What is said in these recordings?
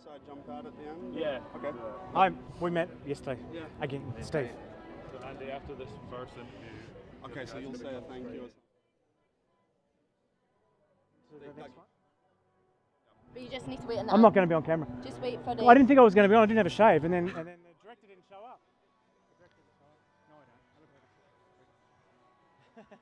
so I jump out at the end? Yeah. Okay. We met yesterday. Yeah. Again, Steve. So Andy, after this first interview... Okay, so you'll say a thank you or something. But you just need to wait on that. I'm not going to be on camera. Just wait for the... I didn't think I was going to be on. I didn't have a shave, and then the director didn't show up. No, I don't. I look like a...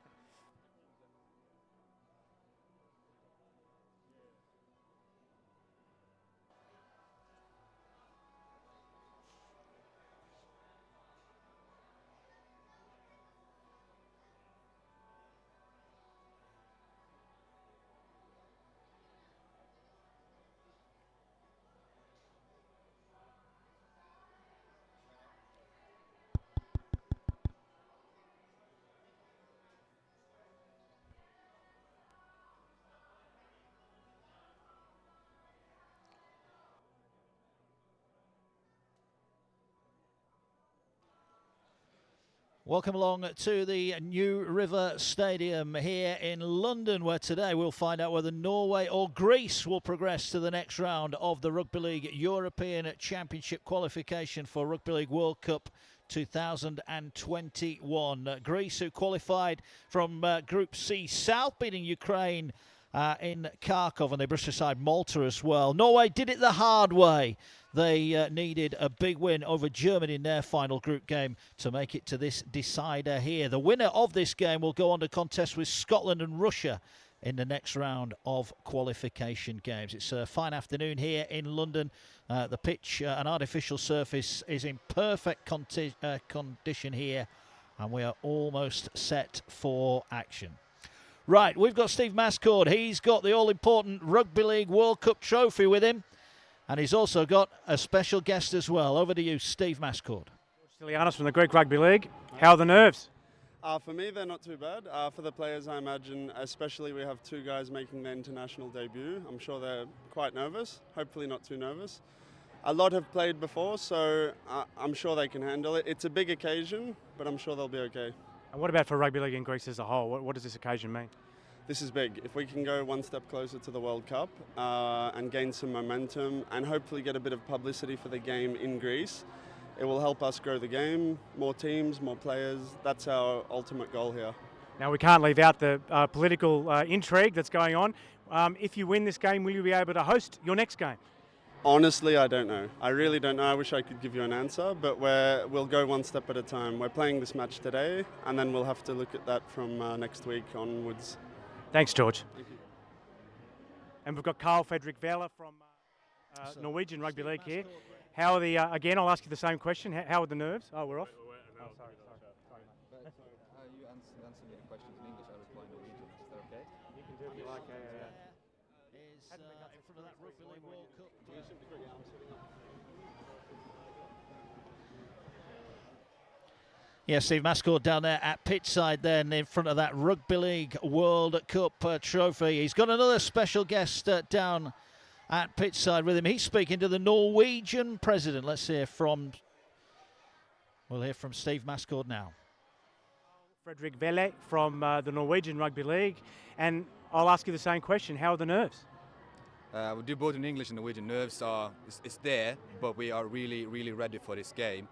Welcome along to the New River Stadium here in London, where today we'll find out whether Norway or Greece will progress to the next round of the Rugby League European Championship qualification for Rugby League World Cup 2021. Greece, who qualified from Group C South, beating Ukraine in Kharkov, and they brushed aside Malta as well. Norway did it the hard way. They needed a big win over Germany in their final group game to make it to this decider here. The winner of this game will go on to contest with Scotland and Russia in the next round of qualification games. It's a fine afternoon here in London. The pitch, an artificial surface, is in perfect condition here, and we are almost set for action. Right, we've got Steve Mascord. He's got the all-important Rugby League World Cup trophy with him. And he's also got a special guest as well. Over to you, Steve Mascord. Stylianos from the Greek Rugby League. How are the nerves? For me, they're not too bad. For the players, I imagine, especially we have two guys making their international debut. I'm sure they're quite nervous, hopefully not too nervous. A lot have played before, so I'm sure they can handle it. It's a big occasion, but I'm sure they'll be okay. And what about for Rugby League in Greece as a whole? What does this occasion mean? This is big. If we can go one step closer to the World Cup and gain some momentum and hopefully get a bit of publicity for the game in Greece, it will help us grow the game, more teams, more players. That's our ultimate goal here. Now, we can't leave out the political intrigue that's going on. If you win this game, will you be able to host your next game? Honestly, I don't know. I really don't know. I wish I could give you an answer, but we'll go one step at a time. We're playing this match today, and then we'll have to look at that from next week onwards. Thanks, George. Thank you. And we've got Carl Fredrik Vela from Norwegian Rugby League here. How are the, again, I'll ask you the same question. How are the nerves? Oh, we're off? Oh, sorry. You answer me the questions in English, I reply in Norwegian. Is that okay? You can do it if you like. Is in front of that Rugby League World Cup. Yeah, Steve Mascord down there at pitchside then in front of that Rugby League World Cup trophy. He's got another special guest down at pitchside with him. He's speaking to the Norwegian president. We'll hear from Steve Mascord now. Fredrik Vele from the Norwegian Rugby League. And I'll ask you the same question. How are the nerves? We do both in English and Norwegian. Nerves is there, but we are really, really ready for this game.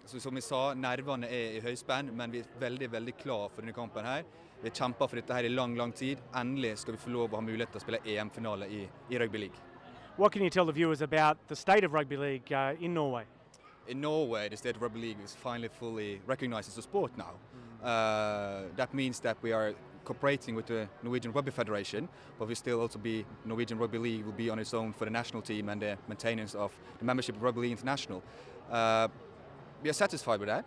Så som vi sa, nervene I høyspenn, men vi veldig, veldig klar for denne kampen her. Vi har kjempet for dette her I lang, lang tid. Endelig skal vi få lov å ha mulighet til å spille EM-finale I Rugby League. What can you tell the viewers about the state of Rugby League in Norway? In Norway, the state of Rugby League is finally fully recognized as a sport now. That means that we are cooperating with the Norwegian Rugby Federation, but we still also Norwegian Rugby League will be on its own for the national team and the maintenance of the membership of Rugby League International. We are satisfied with that.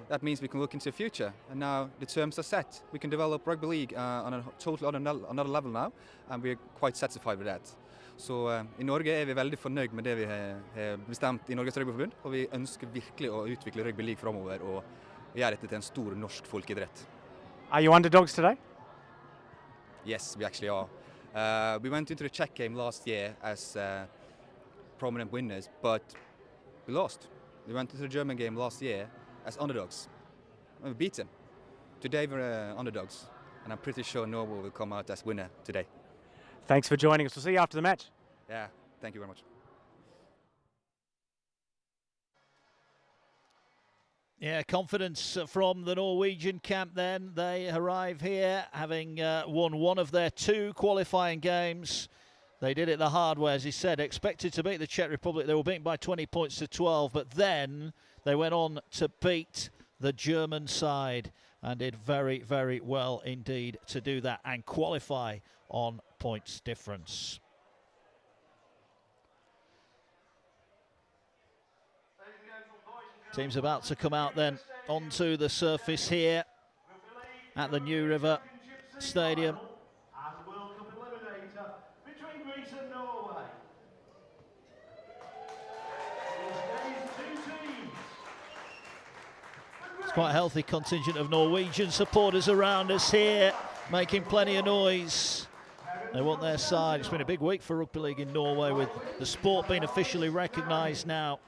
That means we can look into the future, and now the terms are set. We can develop Rugby League on a totally another level now, and we are quite satisfied with that. Så I Norge vi veldig fornøyd med det vi har bestemt I Norges Rugbyforbund, og vi ønsker virkelig å utvikle Rugby League fremover og gjøre dette til en stor norsk folkeidrett. Are you underdogs today? Yes, we actually are. We went into the Czech game last year as prominent winners, but we lost. We went into the German game last year as underdogs, and we beat them. Today we're underdogs, and I'm pretty sure Norway will come out as winner today. Thanks for joining us. We'll see you after the match. Yeah, thank you very much. Yeah, confidence from the Norwegian camp then. They arrive here having won one of their 2 qualifying games. They did it the hard way, as he said, expected to beat the Czech Republic. They were beaten by 20 points to 12, but then they went on to beat the German side and did very, very well indeed to do that and qualify on points difference. Team's about to come out then onto the surface here at the New River Stadium. Between Greece and Norway. It's quite a healthy contingent of Norwegian supporters around us here, making plenty of noise. They want their side. It's been a big week for rugby league in Norway, with the sport being officially recognised now.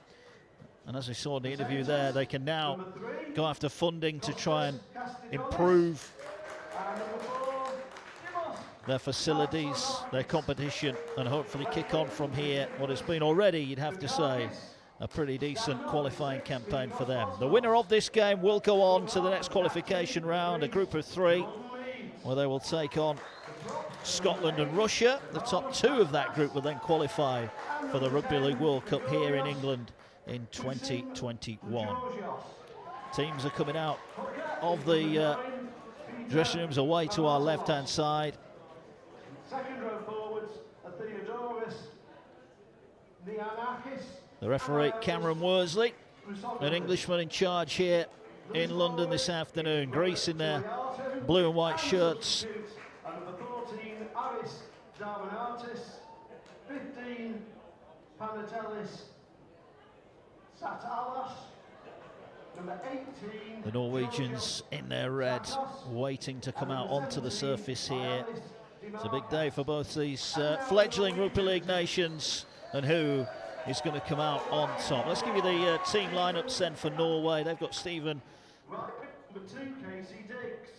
And as we saw in the interview there, they can now go after funding to try and improve their facilities, their competition, and hopefully kick on from here what has been already, you'd have to say, a pretty decent qualifying campaign for them. The winner of this game will go on to the next qualification round, a group of 3, where they will take on Scotland and Russia. The top 2 of that group will then qualify for the Rugby League World Cup here in England in 2021. Teams are coming out of the dressing rooms away to our left-hand side. Second row forwards, The referee, Cameron Worsley, an Englishman in charge here in London this afternoon. Greece in their blue and white shirts. And number 14, Aris Darmanatis. 15, Panatelis Satalas. Number 18. The Norwegians in their red, waiting to come out onto the surface here. It's a big day for both these fledgling rugby league nations, and who is going to come out on top. Let's give you the team lineups then for Norway. They've got Stephen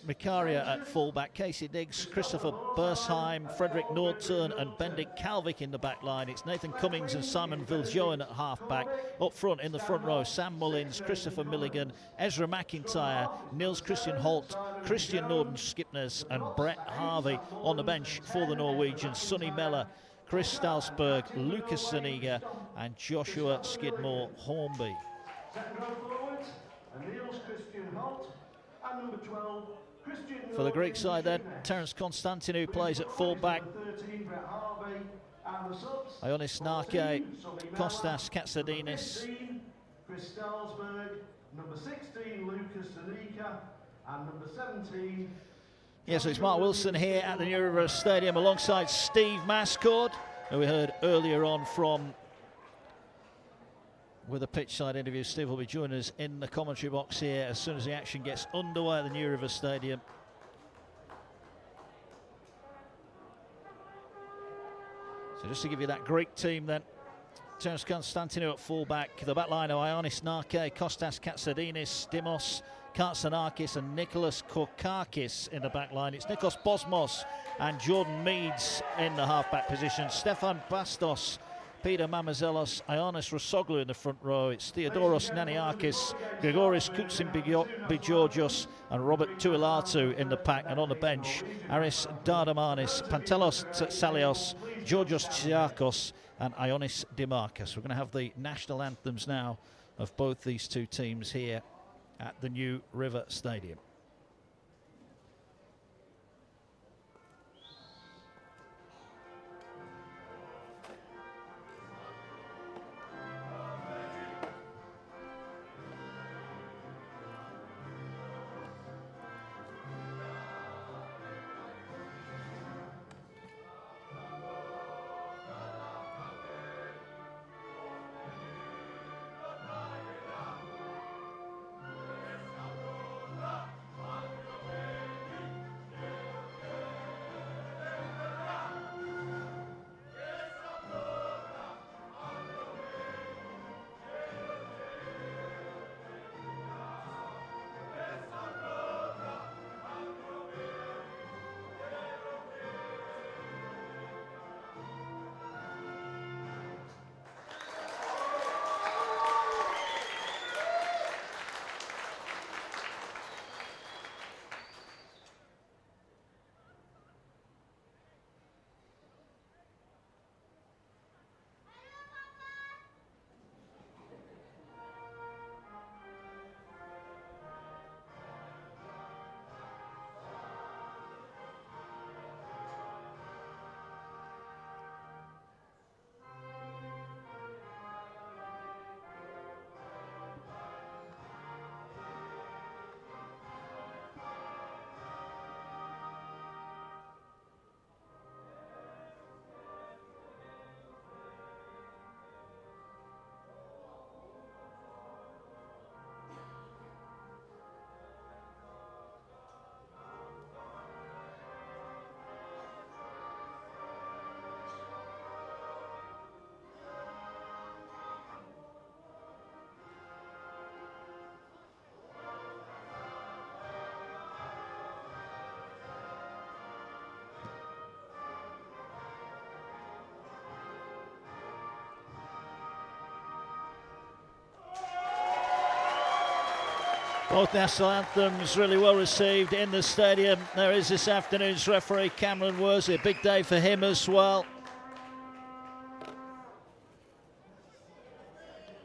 Mikaria at fullback, Casey Diggs, Christopher Bursheim, Frederick Nordturn and Bendik Kalvik in the back line. It's Nathan Cummings and Simon Viljoen at half-back. Up front in the front row, Sam Mullins, Christopher Milligan, Ezra McIntyre, Niels Christian Holt, Christian Norden Skipnes and Brett Harvey. On the bench for the Norwegians, Sonny Meller, Chris Stalsberg, Lucas Zaniga and Joshua Skidmore Hornby. Second row forwards, Niels Christian Holt, and number 12, Christian. For the Greek side then, Terence Constantinou plays at full-back. 13, Brett Harvey, and the subs. Ionis Narke, Kostas Katsadinis. Chris Stalsberg, number 16, Lucas Zaniga, and number 17. Yeah, so it's Mark Wilson here at the New River Stadium alongside Steve Mascord, who we heard earlier on from with a pitch-side interview. Steve will be joining us in the commentary box here as soon as the action gets underway at the New River Stadium. So just to give you that Greek team then, Terence Constantinou at full-back, the back line of Ionis Narke, Kostas Katsadinis, Dimos Katsanakis and Nicholas Korkakis in the back line. It's Nikos Bosmos and Jordan Meads in the half-back position. Stefan Bastos, Peter Mamazelos, Ioannis Rosoglu in the front row. It's Theodoros Naniakis, Grigoris Koutsin-Bijorgios and Robert Tuilatu in the pack. And on the bench, Aris Dardamanis, Pantelos Tsalios, Georgios Tsiakos and Ioannis Dimarkas. We're going to have the national anthems now of both these two teams here at the New River Stadium. Both national anthems really well received in the stadium. There is this afternoon's referee, Cameron Worsley. A big day for him as well.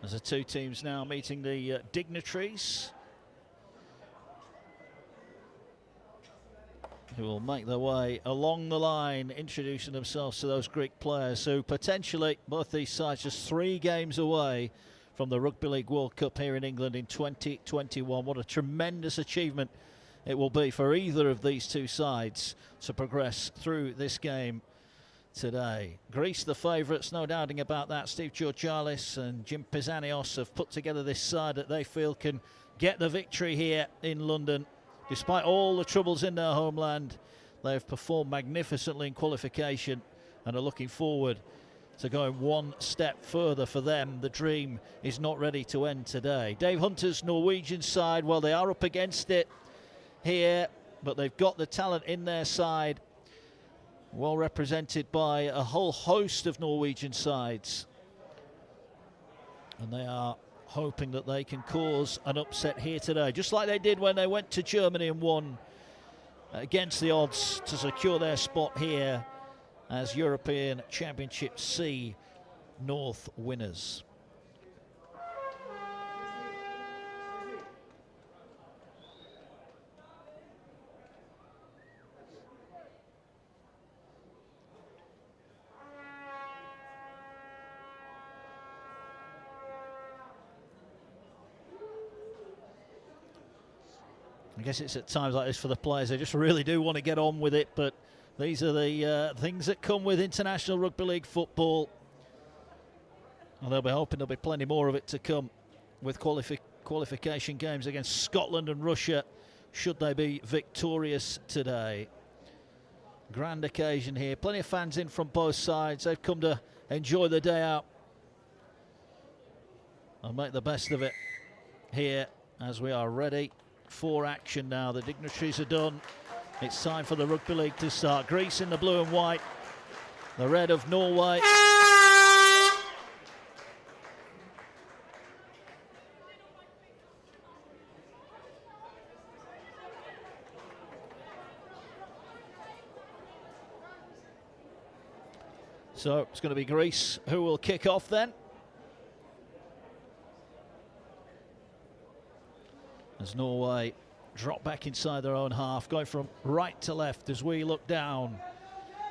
As the two teams now meeting the dignitaries, who will make their way along the line, introducing themselves to those Greek players who potentially, both these sides, just 3 games away from the Rugby League World Cup here in England in 2021. What a tremendous achievement it will be for either of these two sides to progress through this game today. Greece the favourites, no doubting about that. Steve Georgalis and Jim Pisanios have put together this side that they feel can get the victory here in London. Despite all the troubles in their homeland, they have performed magnificently in qualification and are looking forward to going one step further for them. The dream is not ready to end today. Dave Hunter's Norwegian side, well, they are up against it here, but they've got the talent in their side, well represented by a whole host of Norwegian sides. And they are hoping that they can cause an upset here today, just like they did when they went to Germany and won against the odds to secure their spot here as European Championship C North winners. I guess it's at times like this for the players, they just really do want to get on with it, but these are the things that come with International Rugby League football. And they'll be hoping there'll be plenty more of it to come with qualification games against Scotland and Russia, should they be victorious today. Grand occasion here. Plenty of fans in from both sides. They've come to enjoy the day out and make the best of it here as we are ready for action now. The dignitaries are done. It's time for the Rugby League to start. Greece in the blue and white, the red of Norway. So it's going to be Greece who will kick off then. As Norway drop back inside their own half, going from right to left as we look down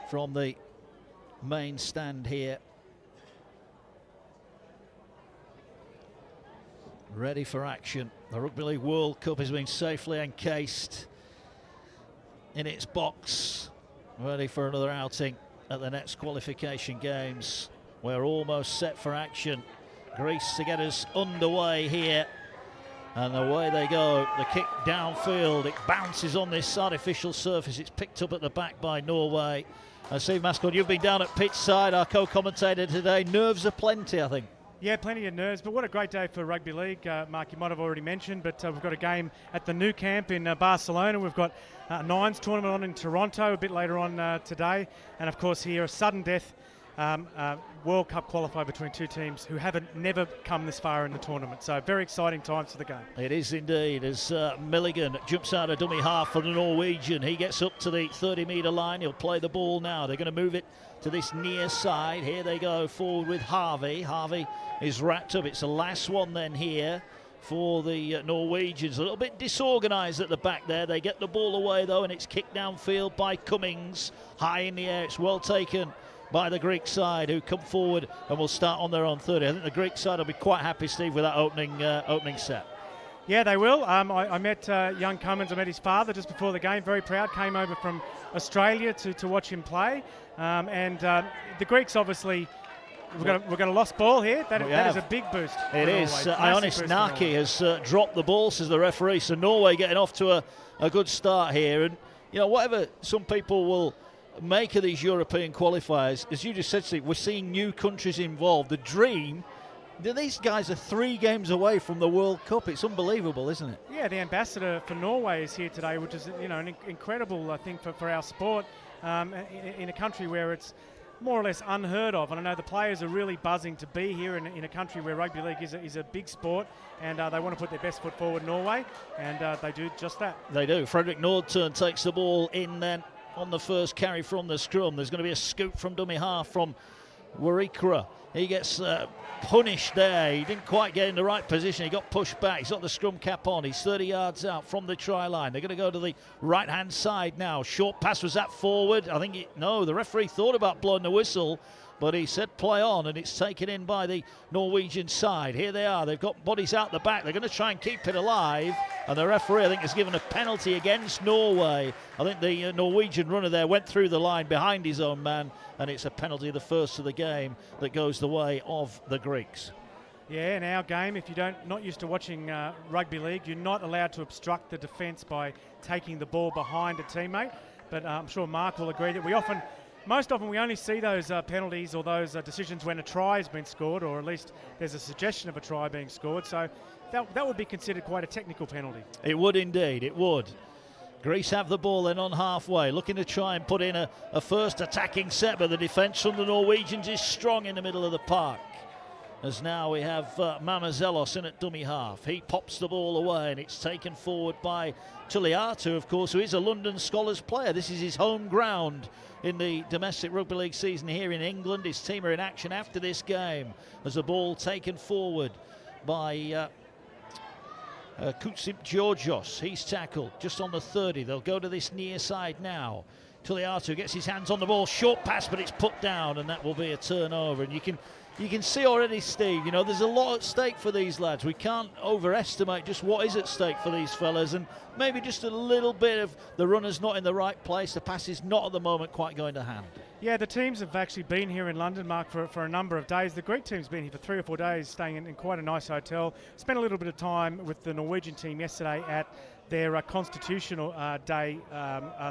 from the main stand here. Ready for action. The Rugby League World Cup has been safely encased in its box, ready for another outing at the next qualification games. We're almost set for action. Greece to get us underway here. And away they go. The kick downfield. It bounces on this artificial surface. It's picked up at the back by Norway. And Steve Mascott, you've been down at pitch side, our co-commentator today. Nerves are plenty, I think. Yeah, plenty of nerves, but what a great day for rugby league. Mark, you might have already mentioned, but we've got a game at the new camp in Barcelona. We've got Nines tournament on in Toronto a bit later on today. And of course here, a sudden death World Cup qualifier between two teams who never come this far in the tournament. So very exciting times for the game. It is indeed, as Milligan jumps out of dummy half for the Norwegian. He gets up to the 30-metre line. He'll play the ball now. They're going to move it to this near side. Here they go forward with Harvey. Harvey is wrapped up. It's the last one then here for the Norwegians. A little bit disorganised at the back there. They get the ball away though, and it's kicked downfield by Cummings. High in the air. It's well taken by the Greek side, who come forward and will start on their own 30. I think the Greek side will be quite happy, Steve, with that opening set. Yeah, they will. I met young Cummins. I met his father just before the game. Very proud. Came over from Australia to watch him play. And the Greeks obviously, we've got a lost ball here. That is a big boost. It is. Ioannis Naki has dropped the ball, says the referee. So Norway getting off to a good start here. And you know, whatever some people will make of these European qualifiers, as you just said, Steve, we're seeing new countries involved. The dream, these guys are 3 games away from the World Cup. It's unbelievable, isn't it? Yeah, the ambassador for Norway is here today, which is an incredible thing for our sport in a country where it's more or less unheard of. And I know the players are really buzzing to be here in a country where rugby league is a big sport, and they want to put their best foot forward, Norway, and they do just that. They do. Frederick Nordturn takes the ball in then on the first carry from the scrum. There's going to be a scoop from dummy half from Warikra. He gets punished there. He didn't quite get in the right position. He got pushed back. He's got the scrum cap on. He's 30 yards out from the try line. They're going to go to the right-hand side now. Short pass, was that forward? I think no, the referee thought about blowing the whistle, but he said play on, and it's taken in by the Norwegian side. Here they are. They've got bodies out the back. They're going to try and keep it alive, and the referee, I think, has given a penalty against Norway. I think the Norwegian runner there went through the line behind his own man, and it's a penalty, the first of the game, that goes the way of the Greeks. Yeah, in our game, if you're not used to watching rugby league, you're not allowed to obstruct the defence by taking the ball behind a teammate. But I'm sure Mark will agree that most often we only see those penalties or those decisions when a try has been scored, or at least there's a suggestion of a try being scored. So that would be considered quite a technical penalty. It would indeed, it would. Greece have the ball then on halfway, looking to try and put in a first attacking set, but the defence from the Norwegians is strong in the middle of the park. As now we have Mamazelos in at dummy half. He pops the ball away, and it's taken forward by Tuliatu, of course, who is a London Scholars player. This is his home ground in the domestic rugby league season here in England. His team are in action after this game as the ball taken forward by Kutsip Georgios. He's tackled just on the 30. They'll go to this near side now. Tuliatu gets his hands on the ball, short pass, but it's put down, and that will be a turnover. And you can see already, Steve, you know, there's a lot at stake for these lads. We can't overestimate just what is at stake for these fellas, and maybe just a little bit of the runner's not in the right place. The pass is not at the moment quite going to hand. Yeah, the teams have actually been here in London, Mark, for a number of days. The Greek team's been here for 3 or 4 days, staying in quite a nice hotel. Spent a little bit of time with the Norwegian team yesterday at their Constitutional Day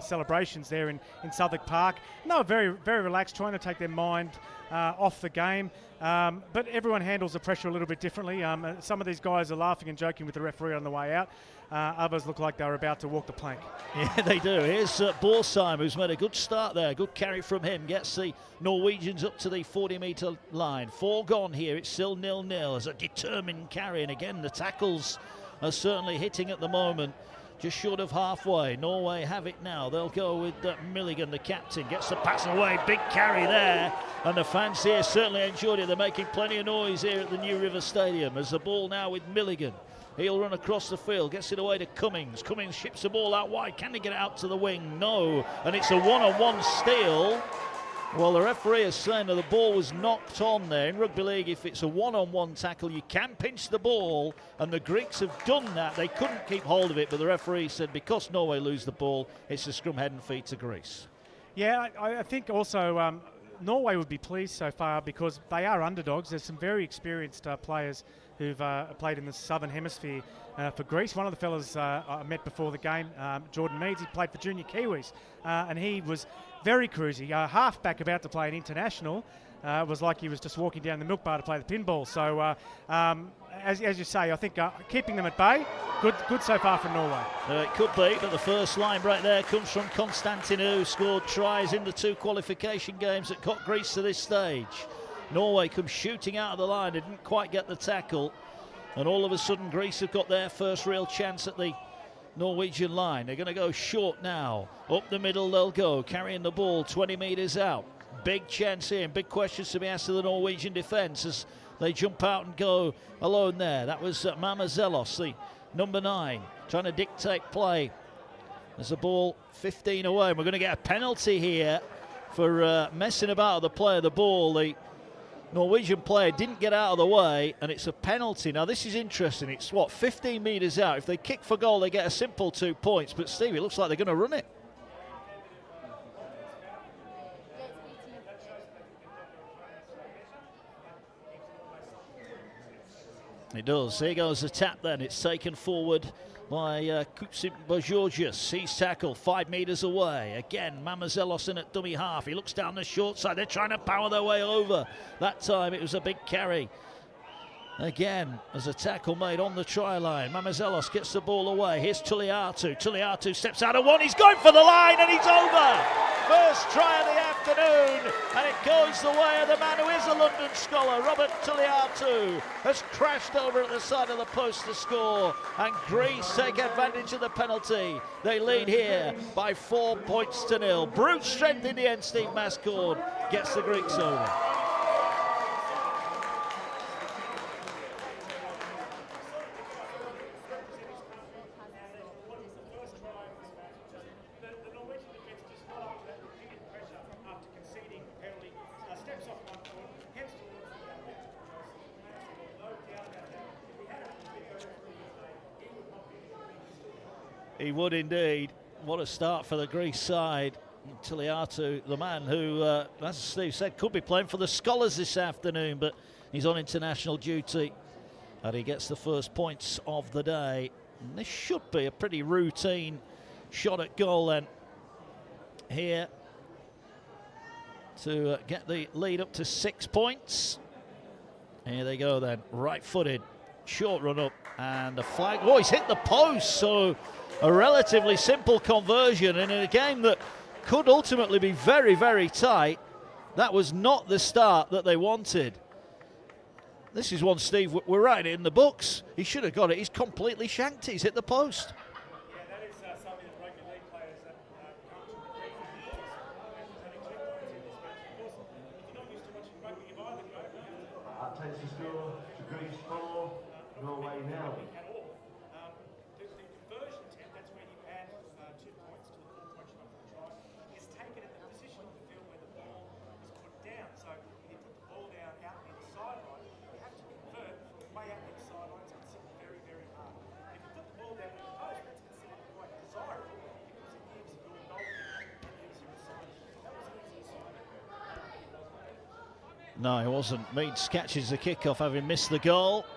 celebrations there in Southwark Park. And they were very, very relaxed, trying to take their mind off the game. But everyone handles the pressure a little bit differently. Some of these guys are laughing and joking with the referee on the way out. Others look like they were about to walk the plank. Yeah, they do. Here's Borsheim, who's made a good start there. Good carry from him. Gets the Norwegians up to the 40-metre line. 4 gone here. It's still 0-0 as a determined carry. And again, the tackles are certainly hitting at the moment. Just short of halfway. Norway have it now. They'll go with Milligan, the captain. Gets the pass away. Big carry there. And the fans here certainly enjoyed it. They're making plenty of noise here at the New River Stadium as the ball now with Milligan. He'll run across the field, gets it away to Cummings. Cummings ships the ball out wide. Can he get it out to the wing? No. And it's a one-on-one steal. Well, the referee is saying that the ball was knocked on there. In rugby league, if it's a one-on-one tackle, you can pinch the ball, and the Greeks have done that. They couldn't keep hold of it, but the referee said because Norway lose the ball, it's a scrum head and feet to Greece. Yeah, I think also Norway would be pleased so far because they are underdogs. There's some very experienced players who've played in the Southern Hemisphere for Greece. One of the fellas I met before the game, Jordan Meads, he played for Junior Kiwis, and he was very cruisy. Halfback about to play an international. Was like he was just walking down the milk bar to play the pinball. So, as you say, I think keeping them at bay, good so far from Norway. It could be, but the first line break there comes from Konstantinu, who scored tries in the 2 qualification games that got Greece to this stage. Norway comes shooting out of the line. They didn't quite get the tackle. And all of a sudden, Greece have got their first real chance at the Norwegian line. They're going to go short now. Up the middle they'll go, carrying the ball 20 metres out. Big chance here and big questions to be asked of the Norwegian defence as they jump out and go alone there. That was Mamazelos, the number 9, trying to dictate play. There's the ball 15 away. And we're going to get a penalty here for messing about with the play of the ball. The Norwegian player didn't get out of the way, and it's a penalty. Now, this is interesting. It's, 15 metres out. If they kick for goal, they get a simple 2 points. But, Steve, it looks like they're going to run it. It does. Here goes the tap then. It's taken forward by Kutsip Georgios. He's tackled 5 metres away. Again, Mamazelos in at dummy half. He looks down the short side. They're trying to power their way over. That time it was a big carry. Again, as a tackle made on the try line. Mamazelos gets the ball away. Here's Tuliatu. Tuliatu steps out of one. He's going for the line and he's over. first try of the afternoon, and it goes the way of the man who is a London scholar. Robert Tuliatu has crashed over at the side of the post to score, and Greece take advantage of the penalty. They lead here by 4 points to 0. Brute strength in the end. Steve Mascord gets the Greeks over. He would indeed. What a start for the Greece side. Tuliatu, the man who, as Steve said, could be playing for the Scholars this afternoon, but he's on international duty. And he gets the first points of the day. And this should be a pretty routine shot at goal then here to get the lead up to 6 points. Here they go then, right-footed, short run up, and the flag. Oh, he's hit the post, so a relatively simple conversion, and in a game that could ultimately be very, very tight, that was not the start that they wanted. This is one, Steve, we're writing it in the books. He should have got it. He's completely shanked it. He's hit the post. Yeah, that is something that rugby league players that come to the Greek and in this match. Of course, if you're not used to watching rugby, you've either go. That takes the score to Greece 4, Norway 0. The conversion attempt, that's where you add 2 points to the 4 points you got from the try, is taken at the position of the field where the ball is put down. So if you put the ball down out near the sideline, you have to convert from way out near the sideline. It's considered very, very hard. If you put the ball down near the post, that's considered quite desirable because it gives your goal and gives you a sign. That was an easy assignment. No, it wasn't. Meads catches the kickoff, having missed the goal.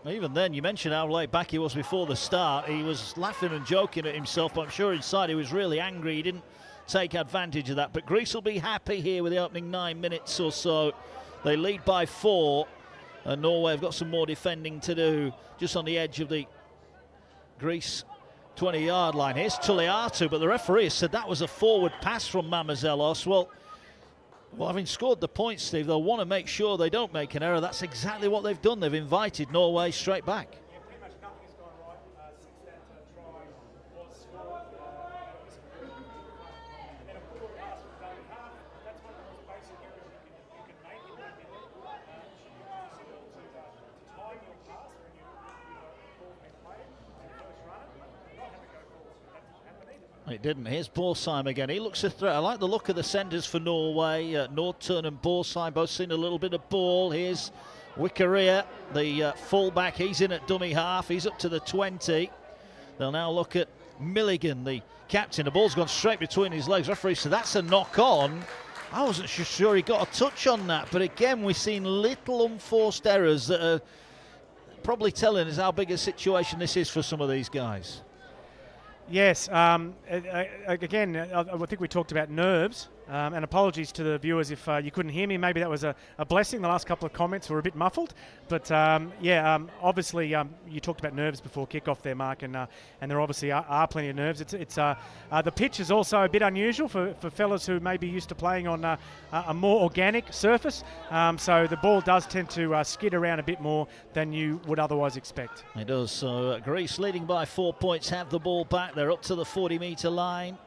Even then, you mentioned how laid back he was before the start. He was laughing and joking at himself, but I'm sure inside he was really angry. He didn't take advantage of that. But Greece will be happy here with the opening 9 minutes or so. They lead by 4, and Norway have got some more defending to do just on the edge of the Greece 20-yard line. Here's Tuliatu, but the referee has said that was a forward pass from Mamazelos. Well, having scored the points, Steve, they'll want to make sure they don't make an error. That's exactly what they've done. They've invited Norway straight back. Yeah, pretty much nothing has gone right since that try was scored. And then a forward pass from David Hart. That's one of the most basic errors you can make in rugby league. You should be possible to time your pass when you ball's been played and first runner, not have it go forward. That didn't happen either. It didn't. Here's Borsheim again. He looks a threat. I like the look of the centres for Norway. Nordturn and Borsheim both seen a little bit of ball. Here's Wickeria, the fullback. He's in at dummy half. He's up to the 20. They'll now look at Milligan, the captain. The ball's gone straight between his legs. Referee said that's a knock on. I wasn't sure he got a touch on that. But again, we've seen little unforced errors that are probably telling us how big a situation this is for some of these guys. Yes, again, I think we talked about nerves, and apologies to the viewers if you couldn't hear me. Maybe that was a blessing. The last couple of comments were a bit muffled, but obviously you talked about nerves before kickoff there, Mark, and there obviously are plenty of nerves. It's the pitch is also a bit unusual for fellas who may be used to playing on a more organic surface, so the ball does tend to skid around a bit more than you would otherwise expect. It does. So Greece leading by 4 points, have the ball back. They're up to the 40-metre line.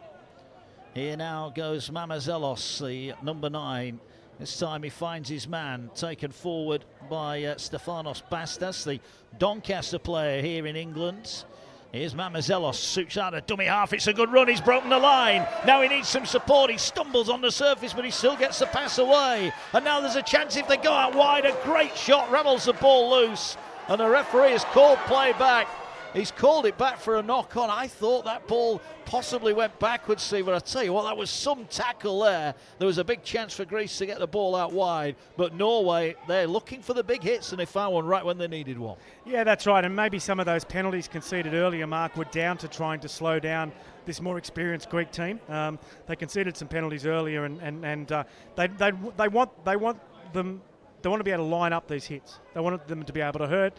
Here now goes Mamazelos, the number 9. This time he finds his man, taken forward by Stefanos Bastas, the Doncaster player here in England. Here's Mamazelos, suits out a dummy half. It's a good run. He's broken the line. Now he needs some support. He stumbles on the surface, but he still gets the pass away. And now there's a chance if they go out wide. A great shot rattles the ball loose. And the referee has called play back. He's called it back for a knock-on. I thought that ball possibly went backwards, Steve, but I tell you what, that was some tackle there. There was a big chance for Greece to get the ball out wide, but Norway, they're looking for the big hits, and they found one right when they needed one. Yeah, that's right, and maybe some of those penalties conceded earlier, Mark, were down to trying to slow down this more experienced Greek team. They conceded some penalties earlier, and they want them to be able to line up these hits. They want them to be able to hurt.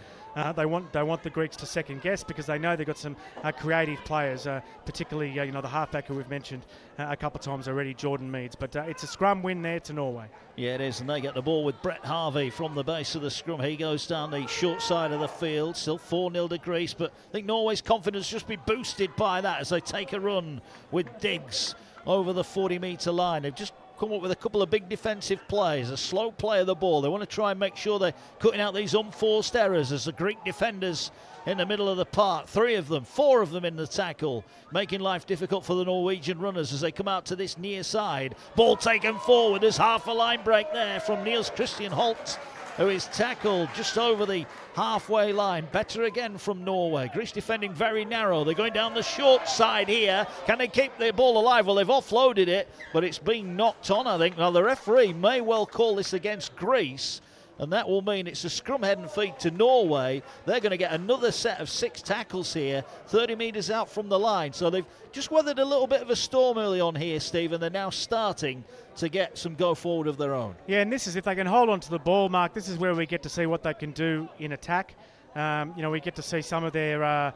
They want the Greeks to second guess because they know they've got some creative players, particularly the halfback who we've mentioned a couple of times already, Jordan Meads. But it's a scrum win there to Norway. Yeah, it is, and they get the ball with Brett Harvey from the base of the scrum. He goes down the short side of the field, still 4-0 to Greece, but I think Norway's confidence just be boosted by that as they take a run with Diggs over the 40-metre line. They've just come up with a couple of big defensive plays, a slow play of the ball. They want to try and make sure they're cutting out these unforced errors as the Greek defenders in the middle of the park. 4 of them in the tackle, making life difficult for the Norwegian runners as they come out to this near side. Ball taken forward. There's half a line break there from Niels Christian Holt, who is tackled just over the halfway line. Better again from Norway. Greece defending very narrow. They're going down the short side here. Can they keep their ball alive? Well, they've offloaded it, but it's being knocked on, I think. Now, the referee may well call this against Greece, and that will mean it's a scrum head and feet to Norway. They're going to get another set of 6 tackles here, 30 metres out from the line. So they've just weathered a little bit of a storm early on here, Steve, and they're now starting to get some go forward of their own. Yeah, and this is if they can hold on to the ball, Mark. This is where we get to see what they can do in attack. We get to see some of their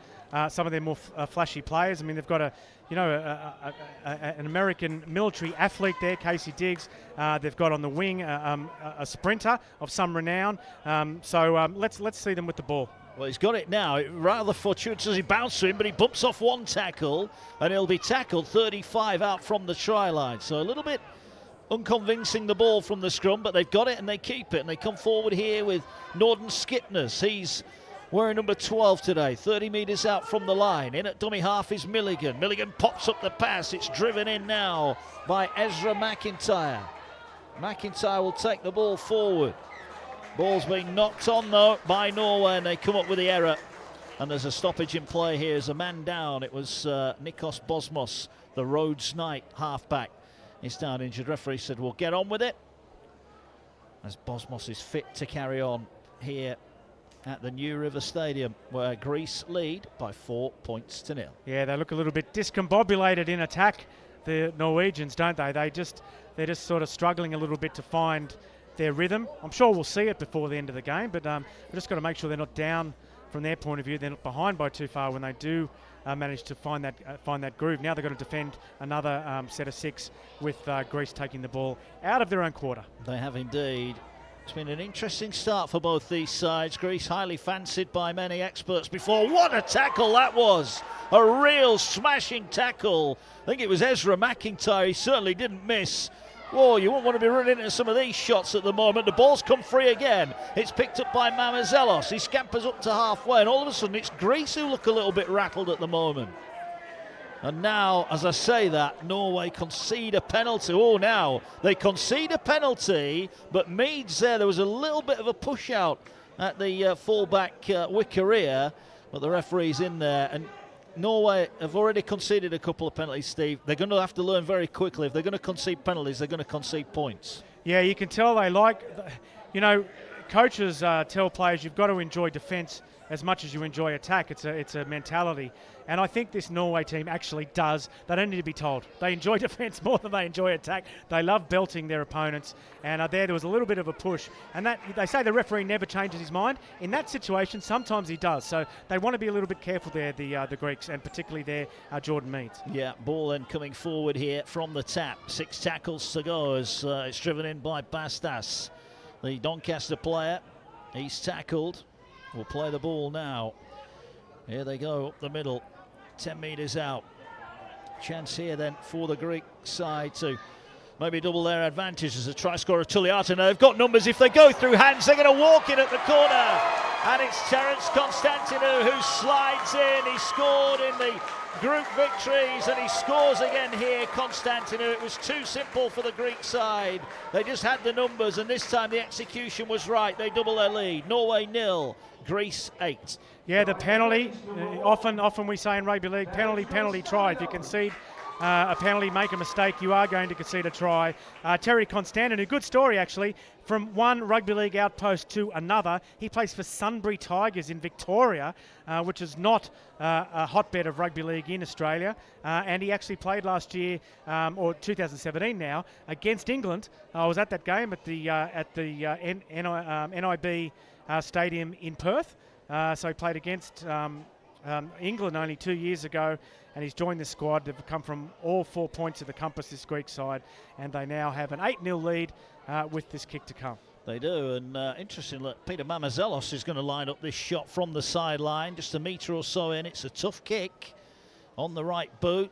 more flashy players. I mean, they've got an American military athlete there, Casey Diggs. They've got on the wing a sprinter of some renown. Let's see them with the ball. Well, he's got it now. Rather fortuitous as he bounced to him, but he bumps off one tackle, and he'll be tackled 35 out from the try line. So a little bit unconvincing the ball from the scrum, but they've got it and they keep it. And they come forward here with Norden Skipnes. He's wearing number 12 today, 30 metres out from the line. In at dummy half is Milligan. Milligan pops up the pass. It's driven in now by Ezra McIntyre. McIntyre will take the ball forward. Ball's being knocked on, though, by Norway, and they come up with the error. And there's a stoppage in play here. There's a man down. It was Nikos Bosmos, the Rhodes Knight halfback. He's down injured. Referee said, we'll get on with it. As Bosmos is fit to carry on here at the New River Stadium, where Greece lead by 4 points to 0. Yeah, they look a little bit discombobulated in attack, the Norwegians, don't they? They're just sort of struggling a little bit to find their rhythm. I'm sure we'll see it before the end of the game, but we've just got to make sure they're not down from their point of view. They're not behind by too far when they do manage to find that groove. Now they've got to defend another set of 6 with Greece taking the ball out of their own quarter. They have indeed. It's been an interesting start for both these sides. Greece highly fancied by many experts before. What a tackle that was! A real smashing tackle. I think it was Ezra McIntyre. He certainly didn't miss. Whoa, you won't want to be running into some of these shots at the moment. The ball's come free again. It's picked up by Mamazelos. He scampers up to halfway, and all of a sudden it's Greece who look a little bit rattled at the moment. And now, as I say that, Norway concede a penalty. Oh, now they concede a penalty, but Meads there was a little bit of a push out at the fullback Wickeria, but the referee's in there. And Norway have already conceded a couple of penalties, Steve. They're going to have to learn very quickly. If they're going to concede penalties, they're going to concede points. Yeah, you can tell they coaches tell players you've got to enjoy defence as much as you enjoy attack. It's a mentality. And I think this Norway team actually does. They don't need to be told. They enjoy defence more than they enjoy attack. They love belting their opponents. And there was a little bit of a push. And that they say the referee never changes his mind. In that situation, sometimes he does. So they want to be a little bit careful there, the Greeks, and particularly their Jordan Meads. Yeah, ball then coming forward here from the tap. 6 tackles to go as it's driven in by Bastas, the Doncaster player. He's tackled. Will play the ball now. Here they go up the middle. 10 metres out. Chance here then for the Greek side to maybe double their advantage as a try scorer Tulliata. Now they've got numbers. If they go through hands, they're going to walk in at the corner. And it's Terence Constantinou who slides in. He scored in the group victories and he scores again here, Constantinou. It was too simple for the Greek side. They just had the numbers, and this time the execution was right. They double their lead. Norway 0, Greece 8. Yeah, the penalty. Often we say in rugby league, penalty, try. If you concede a penalty, make a mistake, you are going to concede a try. Terry Constantin, a good story actually, from one rugby league outpost to another. He plays for Sunbury Tigers in Victoria, which is not a hotbed of rugby league in Australia. And he actually played last year, or 2017 now, against England. I was at that game at the NIB Stadium in Perth. So he played against England only 2 years ago, and he's joined the squad. They've come from all 4 points of the compass, this Greek side, and they now have an 8-0 lead with this kick to come. They do, and interesting, look, Peter Mamazelos is going to line up this shot from the sideline, just a metre or so in. It's a tough kick on the right boot.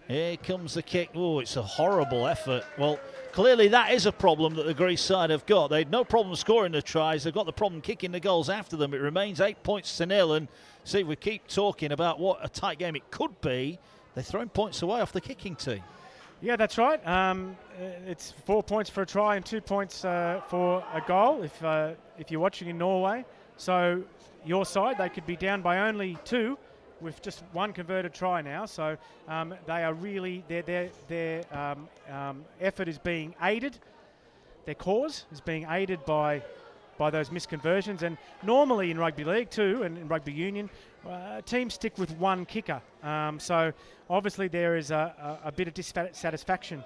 Here comes the kick. Oh, it's a horrible effort. Well, clearly that is a problem that the Greece side have got. They had no problem scoring the tries. They've got the problem kicking the goals after them. It remains 8 points to 0, and see, we keep talking about what a tight game it could be. They're throwing points away off the kicking team. Yeah, that's right. It's 4 points for a try and 2 points for a goal if you're watching in Norway. So your side, they could be down by only 2 with just one converted try now. So they are really, their effort is being aided. Their cause is being aided by those misconversions. And normally in rugby league too, and in rugby union, teams stick with one kicker. So obviously there is a bit of dissatisfaction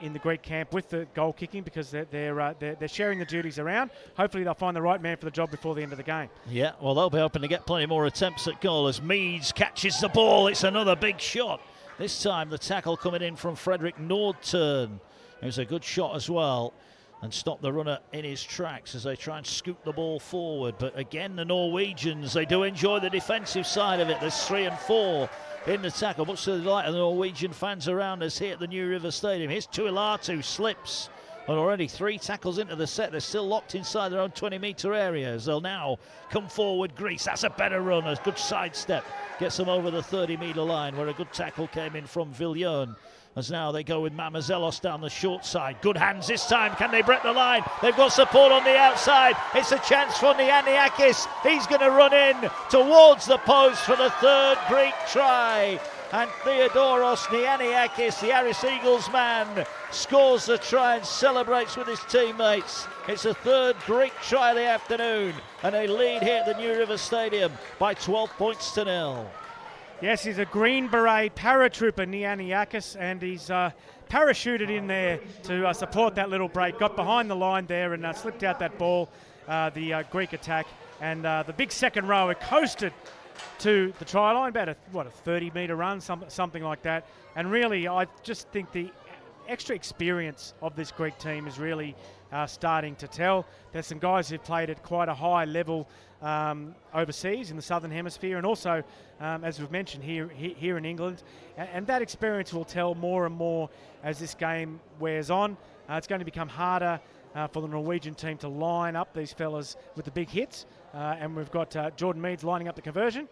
in the Greek camp with the goal kicking, because they're sharing the duties around. Hopefully they'll find the right man for the job before the end of the game. Yeah, well, they'll be hoping to get plenty more attempts at goal as Meads catches the ball. It's another big shot. This time the tackle coming in from Frederick Nordturn. It was a good shot as well, and stop the runner in his tracks as they try and scoop the ball forward. But again, the Norwegians, they do enjoy the defensive side of it. There's 3 and 4 in the tackle, much to the delight of the Norwegian fans around us here at the New River Stadium. Here's Tuilatu, slips, and already 3 tackles into the set. They're still locked inside their own 20-metre areas. They'll now come forward. Greece, that's a better run, a good sidestep. Gets them over the 30-metre line, where a good tackle came in from Villion. As now they go with Mamazelos down the short side. Good hands this time. Can they break the line? They've got support on the outside. It's a chance for Nianiakis. He's going to run in towards the post for the 3rd Greek try. And Theodoros Nianiakis, the Aris Eagles man, scores the try and celebrates with his teammates. It's the 3rd Greek try of the afternoon, and they lead here at the New River Stadium by 12 points to 0. Yes, he's a Green Beret paratrooper, Nianiakis, and he's parachuted in there to support that little break. Got behind the line there and slipped out that ball, the Greek attack. And the big second rower coasted to the try line, about a 30-metre run, something like that. And really, I just think the extra experience of this Greek team is really starting to tell. There's some guys who've played at quite a high level overseas in the Southern Hemisphere, and also, as we've mentioned, here in England. And that experience will tell more and more as this game wears on. It's going to become harder for the Norwegian team to line up these fellas with the big hits. And we've got Jordan Meads lining up the conversion.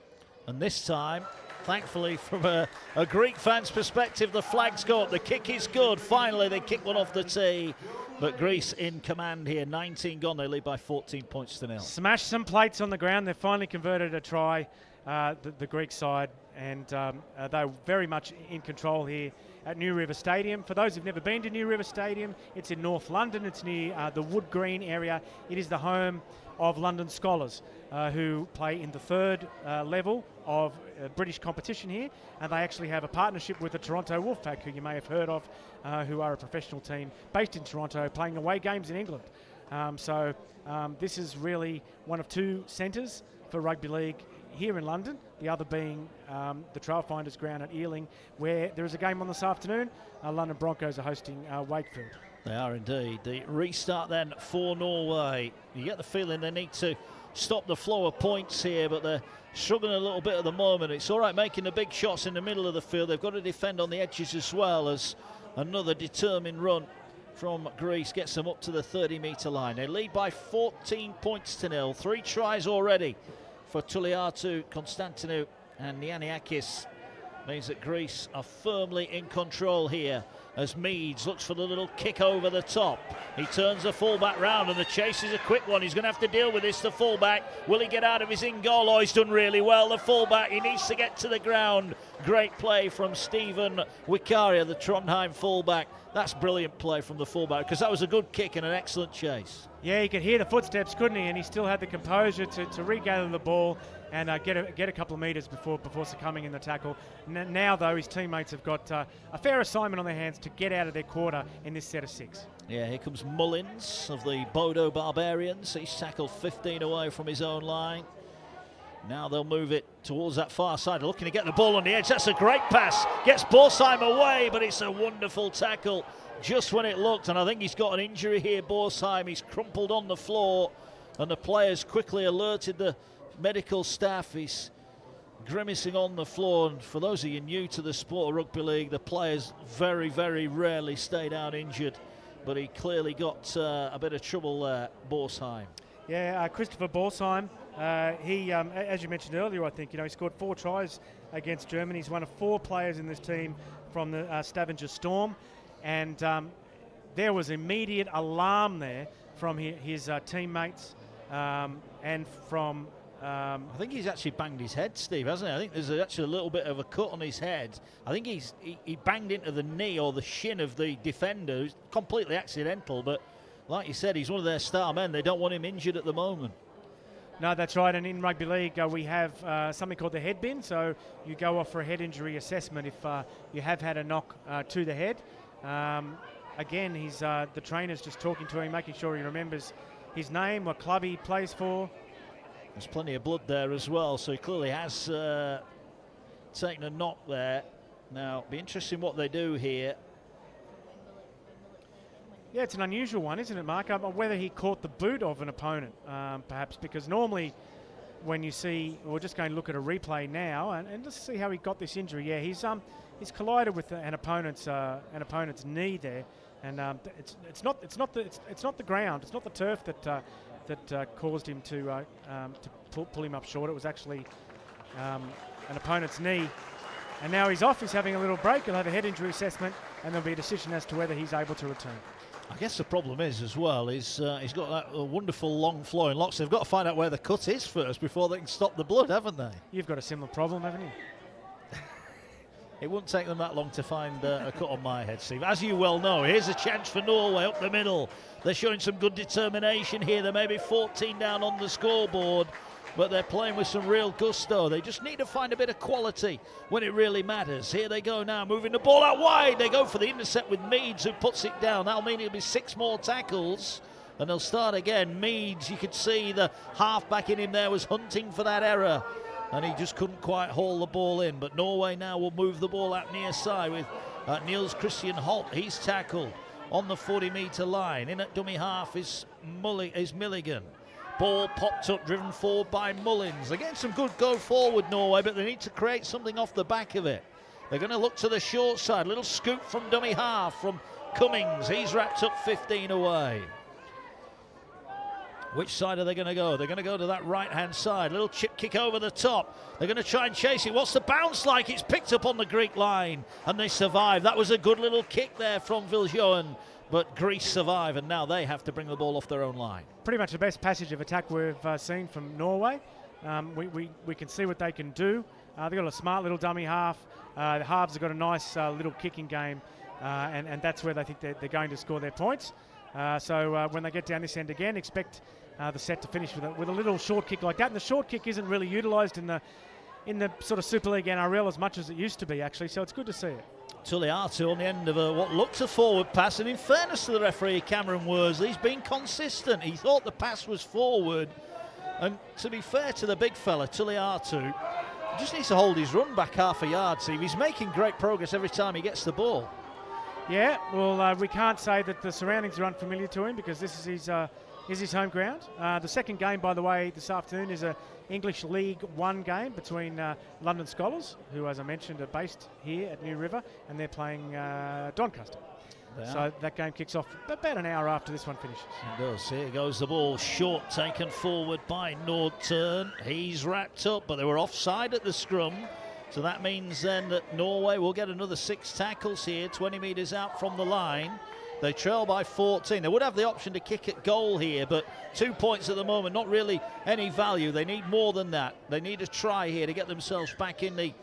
And this time, thankfully, from a Greek fan's perspective, the flags go up. The kick is good. Finally, they kick one off the tee. But Greece in command here. 19 gone. They lead by 14 points to 0. Smashed some plates on the ground. They've finally converted a try, the Greek side. And they're very much in control here at New River Stadium. For those who've never been to New River Stadium, it's in North London. It's near the Wood Green area. It is the home of London Scholars, who play in the 3rd level of British competition here, and they actually have a partnership with the Toronto Wolfpack, who you may have heard of, who are a professional team based in Toronto, playing away games in England. So this is really one of 2 centres for rugby league here in London, the other being the Trailfinders ground at Ealing, where there is a game on this afternoon. London Broncos are hosting Wakefield. They are indeed. The restart then for Norway. You get the feeling they need to stop the flow of points here, but they're struggling a little bit at the moment. It's all right making the big shots in the middle of the field. They've got to defend on the edges as well, as another determined run from Greece gets them up to the 30-metre line. They lead by 14 points to 0. 3 tries already for Tuliatu, Constantinou and Nianiakis. Means that Greece are firmly in control here as Meads looks for the little kick over the top. He turns the fullback round, and the chase is a quick one. He's going to have to deal with this, the fullback. Will he get out of his in goal? Oh, he's done really well, the fullback. He needs to get to the ground. Great play from Stephen Wikaria, the Trondheim fullback. That's brilliant play from the fullback, because that was a good kick and an excellent chase. Yeah, he could hear the footsteps, couldn't he? And he still had the composure to regather the ball and get a couple of metres before succumbing in the tackle. Now, though, his teammates have got a fair assignment on their hands to get out of their quarter in this set of 6. Yeah, here comes Mullins of the Bodo Barbarians. He's tackled 15 away from his own line. Now they'll move it towards that far side, looking to get the ball on the edge. That's a great pass. Gets Borsheim away, but it's a wonderful tackle just when it looked. And I think he's got an injury here, Borsheim. He's crumpled on the floor, and the players quickly alerted the medical staff. He's grimacing on the floor. And for those of you new to the sport of rugby league, the players very, very rarely stay down injured. But he clearly got a bit of trouble there, Borsheim. Yeah, Christopher Borsheim. He, as you mentioned earlier, I think, he scored 4 tries against Germany. He's one of 4 players in this team from the Stavanger Storm, and there was immediate alarm there from his teammates and from. I think he's actually banged his head, Steve, hasn't he? I think there's actually a little bit of a cut on his head. I think he banged into the knee or the shin of the defender. It's completely accidental, but like you said, he's one of their star men. They don't want him injured at the moment. No, that's right. And in rugby league, we have something called the head bin. So you go off for a head injury assessment if you have had a knock to the head. Again, the trainer's just talking to him, making sure he remembers his name, what club he plays for. There's plenty of blood there as well, so he clearly has taken a knock there. Now, it'll be interesting what they do here. Yeah, it's an unusual one, isn't it, Mark? Whether he caught the boot of an opponent, perhaps, because normally when you see, we're just going to look at a replay now and just see how he got this injury. Yeah, he's collided with an opponent's knee there, and it's not the ground, it's not the turf that caused him to pull him up short. It was actually an opponent's knee. And now he's off, he's having a little break, he'll have a head injury assessment, and there'll be a decision as to whether he's able to return. I guess the problem is as well, he's got that wonderful long flowing locks. They've got to find out where the cut is first before they can stop the blood, haven't they? You've got a similar problem, haven't you? It wouldn't take them that long to find a cut on my head, Steve. As you well know, here's a chance for Norway up the middle. They're showing some good determination here. They're maybe 14 down on the scoreboard, but they're playing with some real gusto. They just need to find a bit of quality when it really matters. Here they go now, moving the ball out wide. They go for the intercept with Meads, who puts it down. That'll mean it'll be 6 more tackles, and they'll start again. Meads, you could see the halfback in him there was hunting for that error, and he just couldn't quite haul the ball in. But Norway now will move the ball out near side with Niels Christian Holt. He's tackled on the 40-metre line. In at dummy half is Milligan. Ball popped up, driven forward by Mullins. They're getting some good go forward, Norway, but they need to create something off the back of it. They're going to look to the short side. Little scoop from dummy half from Cummings. He's wrapped up 15 away. Which side are they going to go? They're going to go to that right-hand side. Little chip kick over the top. They're going to try and chase it. What's the bounce like? It's picked up on the Greek line, and they survive. That was a good little kick there from Viljoen, but Greece survive, and now they have to bring the ball off their own line. Pretty much the best passage of attack we've seen from Norway. We can see what they can do. They've got a smart little dummy half. The halves have got a nice little kicking game, and that's where they think they're going to score their points. So when they get down this end again, expect the set to finish with a little short kick like that. And the short kick isn't really utilised in the sort of Super League NRL as much as it used to be, actually. So it's good to see it. Tuliatu on the end of what looked a forward pass, and in fairness to the referee Cameron Worsley, he's been consistent. He thought the pass was forward, and to be fair to the big fella, Tuliatu just needs to hold his run back half a yard. See, he's making great progress every time he gets the ball. Yeah, well, we can't say that the surroundings are unfamiliar to him, because this is his home ground. The second game, by the way, this afternoon is a English League One game between London Scholars, who, as I mentioned, are based here at New River, and they're playing Doncaster. So that game kicks off about an hour after this one finishes. It does. Here goes the ball, short, taken forward by Nordturn. He's wrapped up, but they were offside at the scrum. So that means then that Norway will get another 6 tackles here, 20 metres out from the line. They trail by 14. They would have the option to kick at goal here, but 2 points at the moment, not really any value. They need more than that. They need a try here to get themselves back in the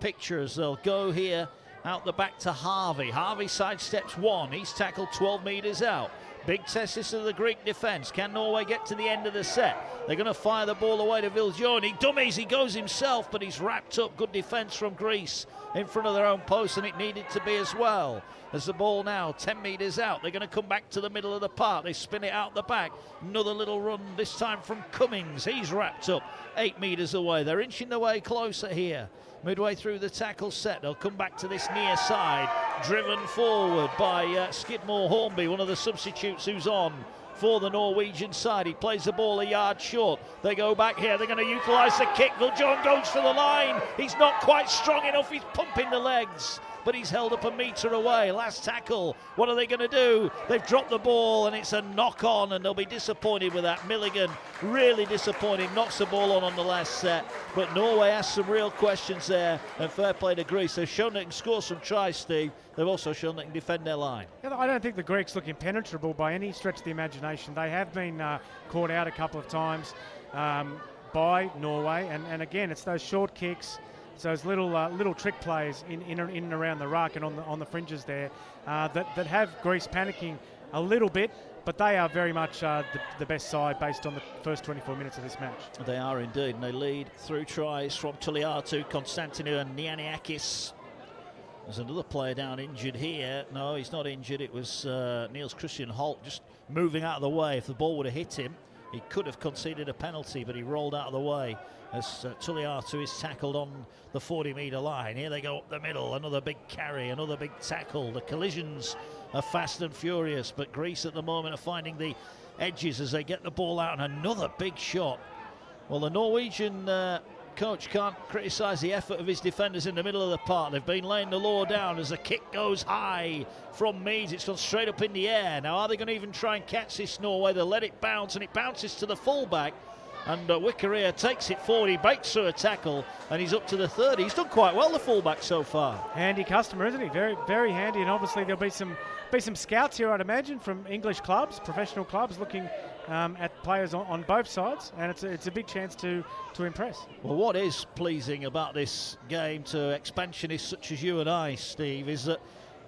picture as they'll go here out the back to Harvey. Harvey sidesteps one. He's tackled 12 metres out. Big test this of the Greek defence. Can Norway get to the end of the set? They're going to fire the ball away to Viljoen. Dummies, he goes himself, but he's wrapped up. Good defence from Greece in front of their own post, and it needed to be as well. As the ball now 10 metres out, they're going to come back to the middle of the park. They spin it out the back. Another little run, this time from Cummings. He's wrapped up 8 metres away. They're inching their way closer here. Midway through the tackle set, they'll come back to this near side, driven forward by Skidmore Hornby, one of the substitutes who's on for the Norwegian side. He plays the ball a yard short. They go back here. They're going to utilise the kick. Viljoen goes for the line. He's not quite strong enough. He's pumping the legs, but he's held up a metre away. Last tackle. What are they going to do? They've dropped the ball, and it's a knock-on, and they'll be disappointed with that. Milligan, really disappointed, knocks the ball on the last set. But Norway has some real questions there, and fair play to Greece. They've shown they can score some tries, Steve. They've also shown they can defend their line. Yeah, I don't think the Greeks look impenetrable by any stretch of the imagination. They have been caught out a couple of times by Norway, and again, it's those short kicks. So those little trick plays in and around the ruck and on the fringes there that have Greece panicking a little bit, but they are very much the best side based on the first 24 minutes of this match. They are indeed, and they lead through tries from Tuliatu, Konstantinou and Nianiakis. There's another player down injured here. No, he's not injured. It was Niels Christian Holt just moving out of the way. If the ball would have hit him, he could have conceded a penalty, but he rolled out of the way as Tuliatu is tackled on the 40-metre line. Here they go up the middle, another big carry, another big tackle. The collisions are fast and furious, but Greece at the moment are finding the edges as they get the ball out, and another big shot. Well, the Norwegian coach can't criticise the effort of his defenders in the middle of the park. They've been laying the law down as the kick goes high from Meads. It's gone straight up in the air. Now, are they going to even try and catch this Norway? They'll let it bounce, and it bounces to the fullback. And Wickeria takes it forward. He breaks through a tackle, and he's up to the 30. He's done quite well, the fullback, so far. Handy customer, isn't he? Very, very handy. And obviously there'll be some scouts here, I'd imagine, from English clubs, professional clubs, looking at players on both sides, and it's a big chance to impress. Well, what is pleasing about this game to expansionists such as you and I, Steve, is that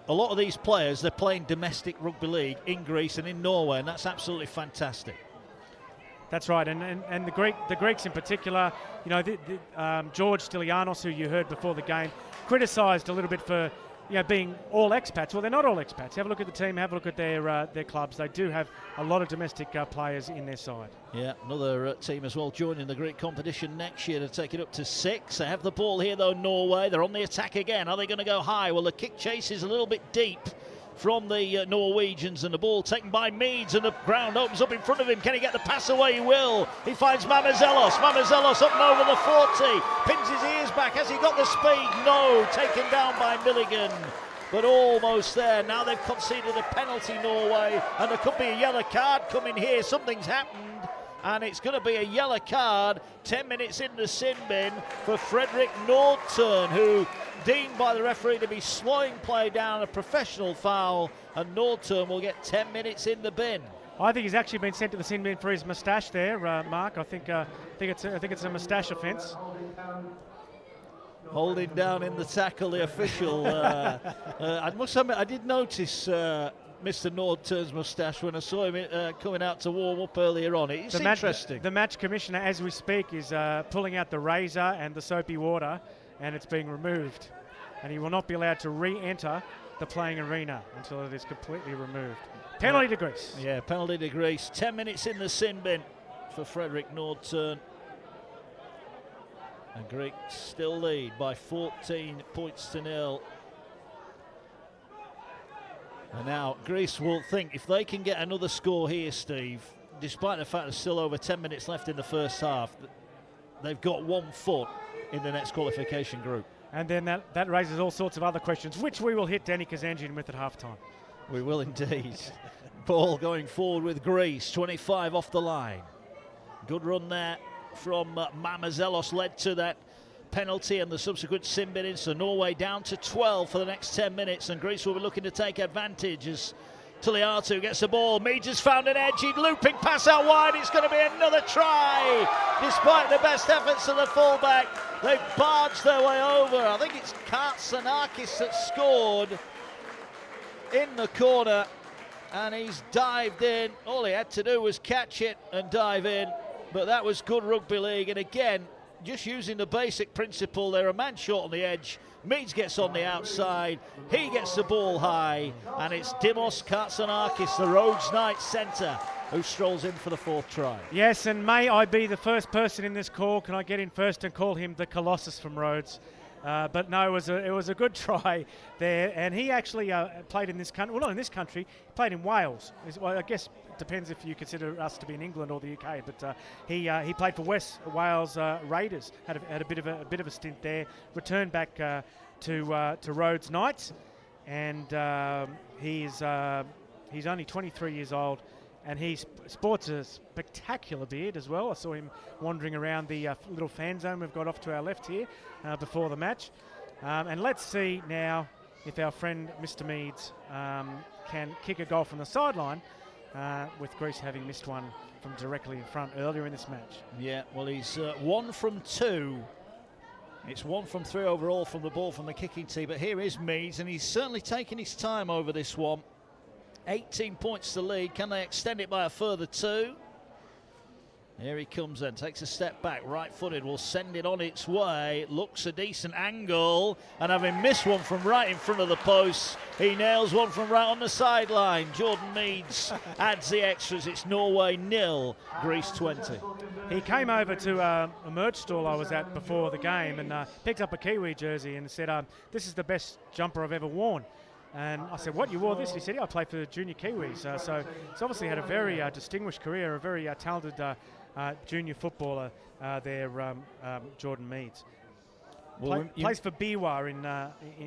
a lot of these players, they're playing domestic rugby league in Greece and in Norway, and that's absolutely fantastic. That's right, and the Greeks in particular, you know, George Stylianos, who you heard before the game, criticised a little bit for, you know, being all expats. Well, they're not all expats. Have a look at the team, have a look at their clubs. They do have a lot of domestic players in their side. Yeah, another team as well joining the Greek competition next year to take it up to 6. They have the ball here though, Norway. They're on the attack again. Are they going to go high? Well, the kick chase is a little bit deep from the Norwegians, and the ball taken by Meads, and the ground opens up in front of him. Can he get the pass away? He will. He finds Mamazelos. Mamazelos up and over the 40. Pins his ears back. Has he got the speed? No. Taken down by Milligan, but almost there. Now they've conceded a penalty, Norway, and there could be a yellow card coming here. Something's happened, and it's going to be a yellow card 10 minutes in the sin bin for Fredrik Nordtun, who deemed by the referee to be slowing play down, a professional foul, and Nordtun will get 10 minutes in the bin. I think he's actually been sent to the sin bin for his moustache there, Mark. I think it's a moustache offence. Holding down in the tackle, the official. I must admit, I did notice Mr. Nordturn's moustache when I saw him coming out to warm up earlier on. It's interesting. The match commissioner, as we speak, is pulling out the razor and the soapy water, and it's being removed. And he will not be allowed to re-enter the playing arena until it is completely removed. Penalty to Greece. Yeah, penalty to Greece. 10 minutes in the sin bin for Fredrik Nordtun. And Greeks still lead by 14 points to 0. And now Greece will think if they can get another score here, Steve, despite the fact there's still over 10 minutes left in the first half, they've got 1 foot in the next qualification group. And then that raises all sorts of other questions, which we will hit Danny Kazanjian with at halftime. We will indeed. Ball going forward with Greece, 25 off the line. Good run there from Mamazelos, led to that penalty and the subsequent sin bin. So Norway down to 12 for the next 10 minutes, and Greece will be looking to take advantage as Taliatu gets the ball. Meads has found an edge. He's looping pass out wide. It's going to be another try. Despite the best efforts of the fullback, they've barged their way over. I think it's Katsanakis that scored in the corner, and he's dived in. All he had to do was catch it and dive in, but that was good rugby league. And again, just using the basic principle, they're a man short on the edge. Meads gets on the outside, he gets the ball high, and it's Dimos Katsanakis, the Rhodes Knights centre, who strolls in for the 4th try. Yes, and may I be the first person in this call. Can I get in first and call him the Colossus from Rhodes? But no, it was a good try there, and he actually played in this country. Well, not in this country. He played in Wales. Well, I guess it depends if you consider us to be in England or the UK. But he played for West Wales Raiders. Had a bit of a stint there. Returned back to Rhodes Knights, and he's only 23 years old. And he sports a spectacular beard as well. I saw him wandering around the little fan zone we've got off to our left here before the match. And let's see now if our friend Mr. Meads can kick a goal from the sideline, with Greece having missed one from directly in front earlier in this match. Yeah, well, he's 1 from 2. It's 1 from 3 overall from the ball from the kicking tee. But here is Meads, and he's certainly taken his time over this one. 18 points to lead. Can they extend it by a further 2? Here he comes then, takes a step back, right-footed, will send it on its way. Looks a decent angle, and having missed one from right in front of the post, he nails one from right on the sideline. Jordan Meads adds the extras. It's Norway 0, Greece 20. He came over to a merch stall I was at before the game and picked up a Kiwi jersey and said, this is the best jumper I've ever worn. And I said, what, you wore this? And he said, yeah, I played for the junior Kiwis. So he's obviously had a very distinguished career, a very talented junior footballer there, Jordan Meads. Well, plays for Biwa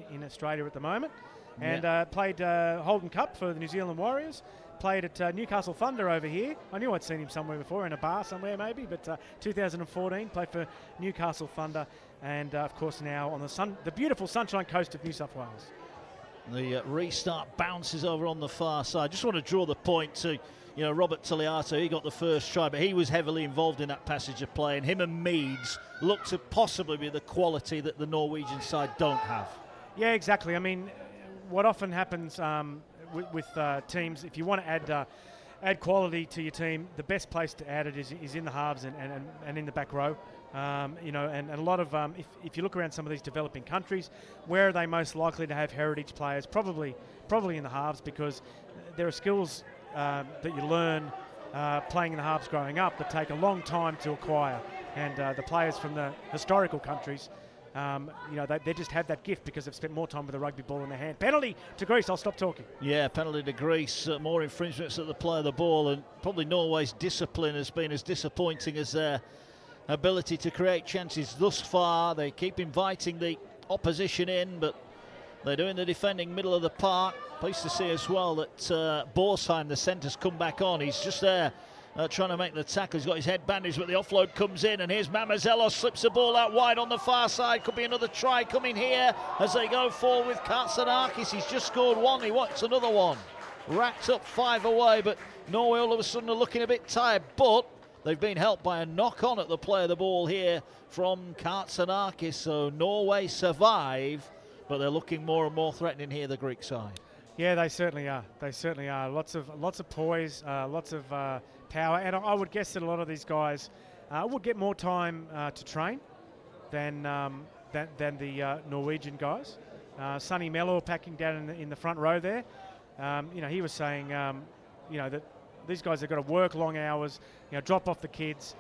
in Australia at the moment, and played Holden Cup for the New Zealand Warriors. Played at Newcastle Thunder over here. I knew I'd seen him somewhere before, in a bar somewhere maybe, but 2014 played for Newcastle Thunder, and of course now on the beautiful Sunshine Coast of New South Wales. The restart bounces over on the far side. Just want to draw the point to, Robert Taliatu. He got the first try, but he was heavily involved in that passage of play, and him and Meads look to possibly be the quality that the Norwegian side don't have. Yeah, exactly. I mean, what often happens with teams, if you want to add quality to your team, the best place to add it is in the halves and in the back row. And a lot of, if you look around some of these developing countries, where are they most likely to have heritage players? Probably in the halves, because there are skills that you learn playing in the halves growing up that take a long time to acquire. And the players from the historical countries, they just have that gift because they've spent more time with the rugby ball in their hand. Penalty to Greece, I'll stop talking. Yeah, penalty to Greece, more infringements at the play of the ball, and probably Norway's discipline has been as disappointing as their ability to create chances thus far. They keep inviting the opposition in, but they're doing the defending middle of the park. Pleased to see as well that Borsheim, the centre's come back on. He's just there trying to make the tackle. He's got his head bandaged, but the offload comes in, and here's Mamazellos, slips the ball out wide on the far side. Could be another try coming here as they go forward with Katsanakis. He's just scored one, he wants another one. Racked up 5 away, but Norway all of a sudden are looking a bit tired, but they've been helped by a knock-on at the play of the ball here from Katsanakis. So Norway survive, but they're looking more and more threatening here, the Greek side. Yeah, they certainly are. They certainly are. Lots of poise, lots of power, and I would guess that a lot of these guys would get more time to train than the Norwegian guys. Sonny Mellor packing down in the front row there. He was saying, that these guys have got to work long hours, drop off the kids,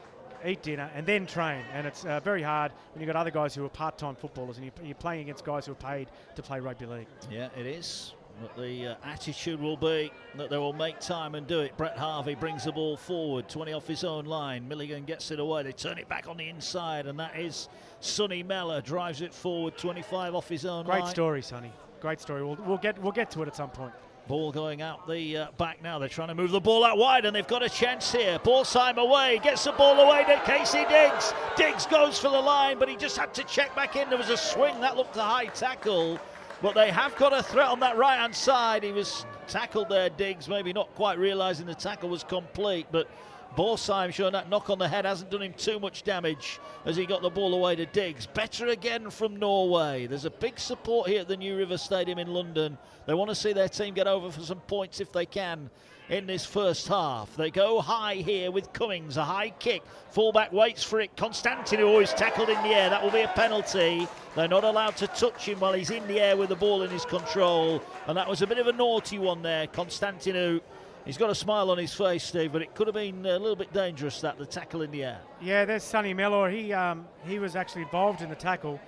eat dinner, and then train. And it's very hard when you've got other guys who are part-time footballers and you're playing against guys who are paid to play rugby league. Yeah, it is. But the attitude will be that they will make time and do it. Brett Harvey brings the ball forward, 20 off his own line. Milligan gets it away. They turn it back on the inside, and that is Sonny Mellor. Drives it forward, 25 off his own line. Great story, Sonny. Great story. We'll get to it at some point. Ball going out the back now. They're trying to move the ball out wide, and they've got a chance here. Borsheim away, gets the ball away to Casey Diggs. Diggs goes for the line, but he just had to check back in. There was a swing. That looked a high tackle, but they have got a threat on that right-hand side. He was tackled there, Diggs, maybe not quite realising the tackle was complete, but Borsheim showing that knock on the head hasn't done him too much damage as he got the ball away to Diggs. Better again from Norway. There's a big support here at the New River Stadium in London. They want to see their team get over for some points if they can in this first half. They go high here with Cummings, a high kick. Fullback waits for it. Constantinu is tackled in the air. That will be a penalty. They're not allowed to touch him while he's in the air with the ball in his control. And that was a bit of a naughty one there. Constantinu, he's got a smile on his face, Steve, but it could have been a little bit dangerous, the tackle in the air. Yeah, there's Sonny Mellor. He was actually involved in the tackle.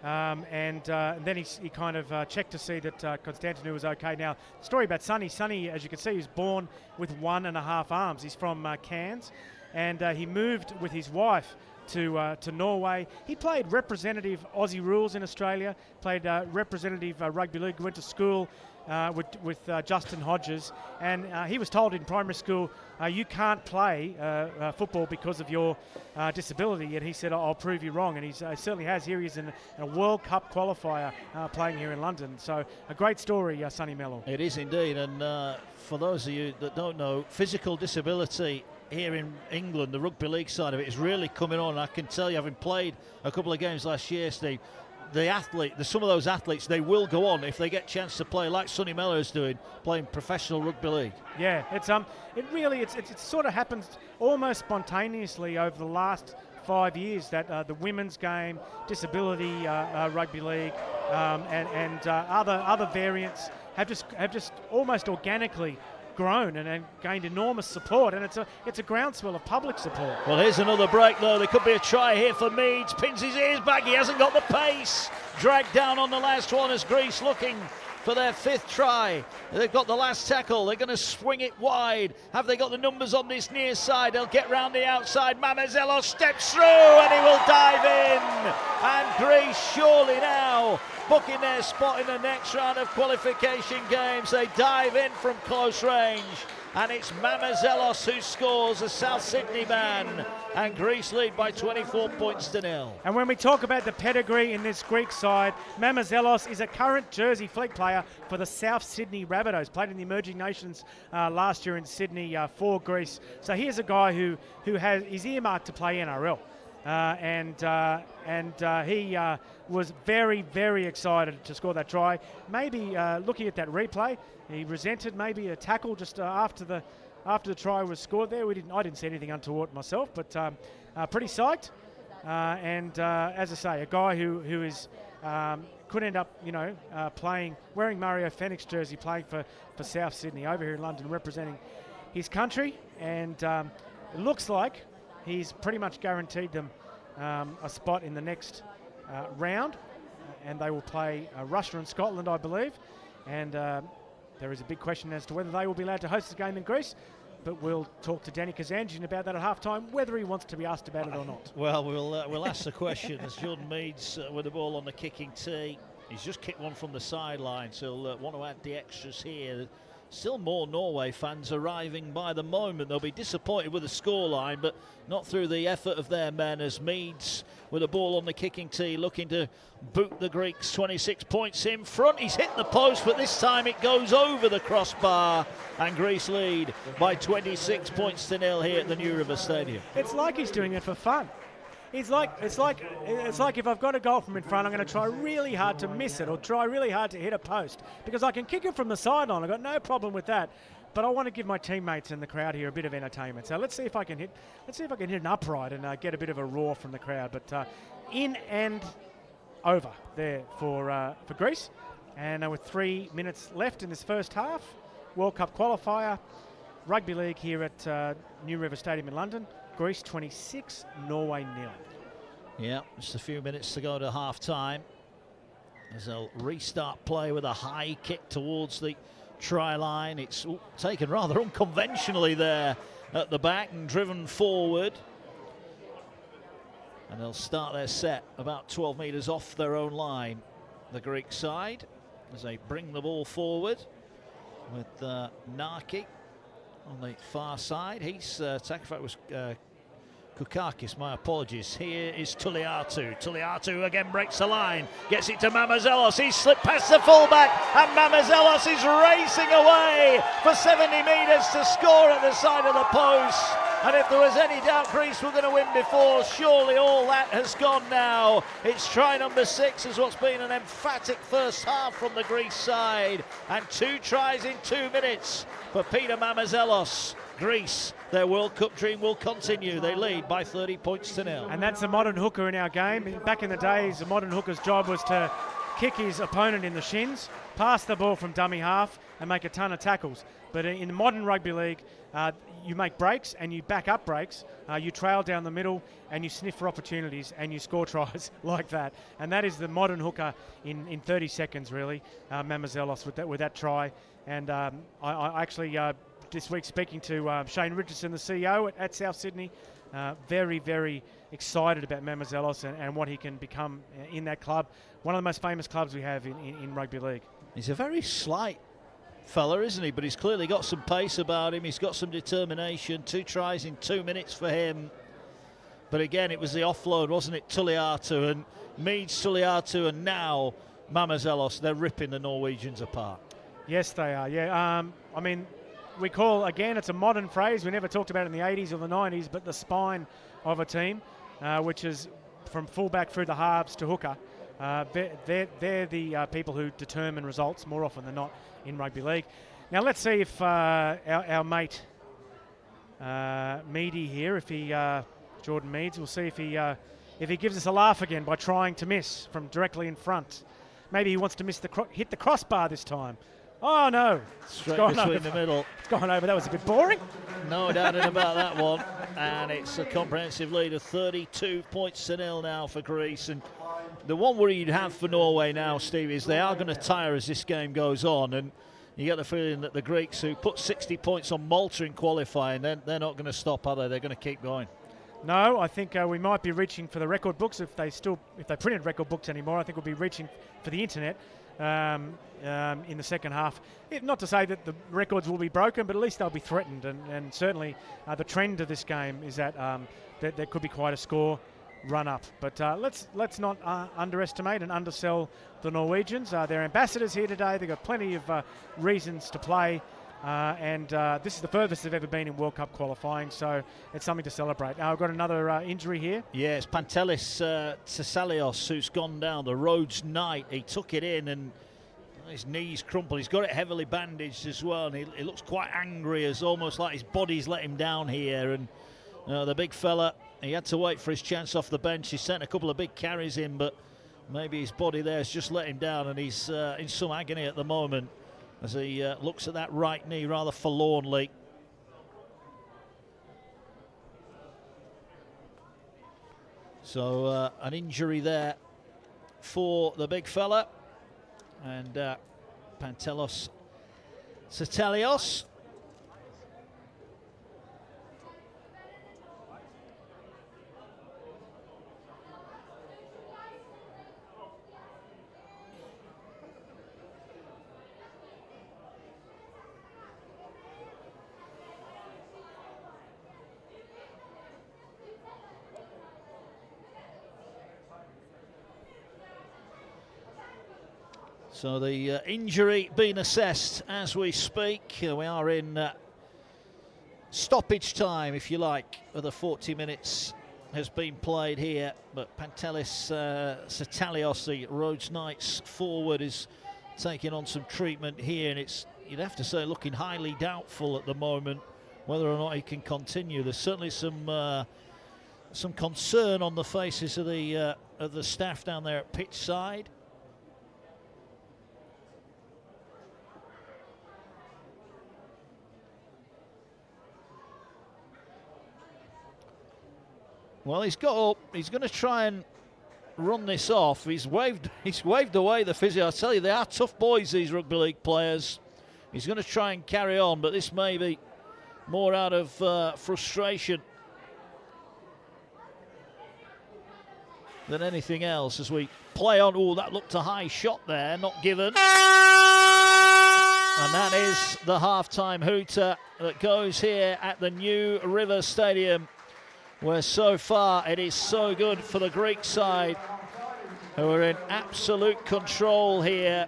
And then he kind of checked to see that Constantinu was okay. Now, the story about Sonny, as you can see, is born with 1.5 arms. He's from Cairns, and he moved with his wife to Norway. He played representative Aussie rules in Australia, played representative rugby league, went to school with Justin Hodges, and he was told in primary school, you can't play football because of your disability, and he said, I'll prove you wrong, and he certainly has. Here he is in a World Cup qualifier playing here in London, so a great story, Sonny Mellor. It is indeed, and for those of you that don't know, physical disability here in England, the rugby league side of it is really coming on. I can tell you, having played a couple of games last year, Steve, some of those athletes, they will go on if they get a chance to play like Sonny Mellor is doing, playing professional rugby league. Yeah, it sort of happens almost spontaneously over the last 5 years that the women's game, disability rugby league, and other variants have just almost organically grown and gained enormous support, and it's a groundswell of public support. Well, here's another break though. There could be a try here for Meads. Pins his ears back. He hasn't got the pace. Dragged down on the last one as Greece looking for their 5th try. They've got the last tackle. They're going to swing it wide. Have they got the numbers on this near side? They'll get round the outside. Mamezelos steps through and he will dive in. And Greece surely now booking their spot in the next round of qualification games. They dive in from close range, and it's Mamezelos who scores, a South Sydney man, and Greece lead by 24 points to 0. And when we talk about the pedigree in this Greek side, Mamezelos is a current Jersey fleet player for the South Sydney Rabbitohs, played in the Emerging Nations last year in Sydney for Greece. So here's a guy who is earmarked to play NRL. He was very, very excited to score that try. Maybe looking at that replay, he resented maybe a tackle just after the try was scored there. I didn't see anything untoward myself, but pretty psyched. As I say, a guy who is could end up, playing, wearing Mario Fennick's jersey, playing for South Sydney over here in London, representing his country, and it looks like he's pretty much guaranteed them a spot in the next round, and they will play Russia and Scotland, I believe. And there is a big question as to whether they will be allowed to host the game in Greece. But we'll talk to Danny Kazanjian about that at halftime, whether he wants to be asked about it or not. Well, we'll ask the question as Jordan Meads with the ball on the kicking tee. He's just kicked one from the sideline, so he'll want to add the extras here. Still more Norway fans arriving by the moment. They'll be disappointed with the scoreline, but not through the effort of their men, as Meads with the ball on the kicking tee looking to boot the Greeks 26 points in front. He's hit the post, but this time it goes over the crossbar, and Greece lead by 26 points to 0 here at the New River Stadium. It's like he's doing it for fun. It's like if I've got a goal from in front, I'm going to try really hard to miss it, or try really hard to hit a post, because I can kick it from the sideline. I've got no problem with that, but I want to give my teammates in the crowd here a bit of entertainment. So let's see if I can hit an upright and get a bit of a roar from the crowd. But in and over there for Greece, and with 3 minutes left in this first half, World Cup qualifier, rugby league here at New River Stadium in London. Greece 26, Norway 0. Yeah, just a few minutes to go to half-time as they'll restart play with a high kick towards the try line. It's taken rather unconventionally there at the back and driven forward. And they'll start their set about 12 metres off their own line, the Greek side, as they bring the ball forward with Naki on the far side. He's Takafat was Koukakis, my apologies. Here is Tuliatu. Tuliatu again breaks the line, gets it to Mamazelos. He's slipped past the fullback, and Mamazelos is racing away for 70 metres to score at the side of the post. And if there was any doubt Greece were going to win before, surely all that has gone now. It's try number 6 as what's been an emphatic first half from the Greece side. And 2 tries in 2 minutes for Peter Mamazelos. Greece, their World Cup dream will continue. They lead by 30 points to 0. And that's a modern hooker in our game. Back in the days, a modern hooker's job was to kick his opponent in the shins, pass the ball from dummy half, and make a ton of tackles. But in the modern rugby league, you make breaks and you back up breaks. You trail down the middle and you sniff for opportunities and you score tries like that. And that is the modern hooker in 30 seconds, really, Mamazelos with that try. And I actually, this week, speaking to Shane Richardson, the CEO at South Sydney, very, very excited about Mamazelos and what he can become in that club. One of the most famous clubs we have in rugby league. He's a very slight fella, isn't he? But he's clearly got some pace about him. He's got some determination. 2 tries in 2 minutes for him. But again, it was the offload, wasn't it? Tuliatu and Meads, Tuliatu, and now Mamazelos. They're ripping the Norwegians apart. Yes, they are. Yeah. I mean, we call, again, it's a modern phrase. We never talked about it in the 80s or the 90s, but the spine of a team, which is from fullback through the halves to hooker. They're the people who determine results more often than not in rugby league. Now let's see if our mate Meady here, if he Jordan Meads, we'll see if he gives us a laugh again by trying to miss from directly in front. Maybe he wants to hit the crossbar this time. Oh no! Straight between the middle. It's gone over. That was a bit boring. No doubting about that one. And it's a comprehensive lead of 32 points to 0 now for Greece. And the one worry you'd have for Norway now, Steve, is they are going to tire as this game goes on. And you get the feeling that the Greeks, who put 60 points on Malta in qualifying, they're not going to stop, are they? They're going to keep going. No, I think we might be reaching for the record books if they printed record books anymore. I think we'll be reaching for the internet in the second half. Not to say that the records will be broken, but at least they'll be threatened. And certainly the trend of this game is that there could be quite a score run up. But let's not underestimate and undersell the Norwegians. They're ambassadors here today. They've got plenty of reasons to play. And this is the furthest they've ever been in World Cup qualifying, so it's something to celebrate. Now, I've got another injury here. Yeah, it's Pantelis Tsesalios who's gone down, the Rhodes Knight. He took it in and his knees crumpled. He's got it heavily bandaged as well, and he looks quite angry, as almost like his body's let him down here. And the big fella, he had to wait for his chance off the bench. He sent a couple of big carries in, but maybe his body there has just let him down, and he's in some agony at the moment as he looks at that right knee rather forlornly. So an injury there for the big fella. And Pantelis Tsesalios. So the injury being assessed as we speak. We are in stoppage time, if you like, of the 40 minutes has been played here. But Pantelis Tsesalios, the Rhodes Knights forward, is taking on some treatment here, and it's, you'd have to say, looking highly doubtful at the moment whether or not he can continue. There's certainly some concern on the faces of the staff down there at pitch side. Well, he's got up. He's going to try and run this off. He's waved away the physio. I tell you, they are tough boys, these rugby league players. He's going to try and carry on, but this may be more out of frustration than anything else as we play on. Oh, that looked a high shot there, not given. And that is the halftime hooter that goes here at the New River Stadium where so far it is so good for the Greek side, who are in absolute control here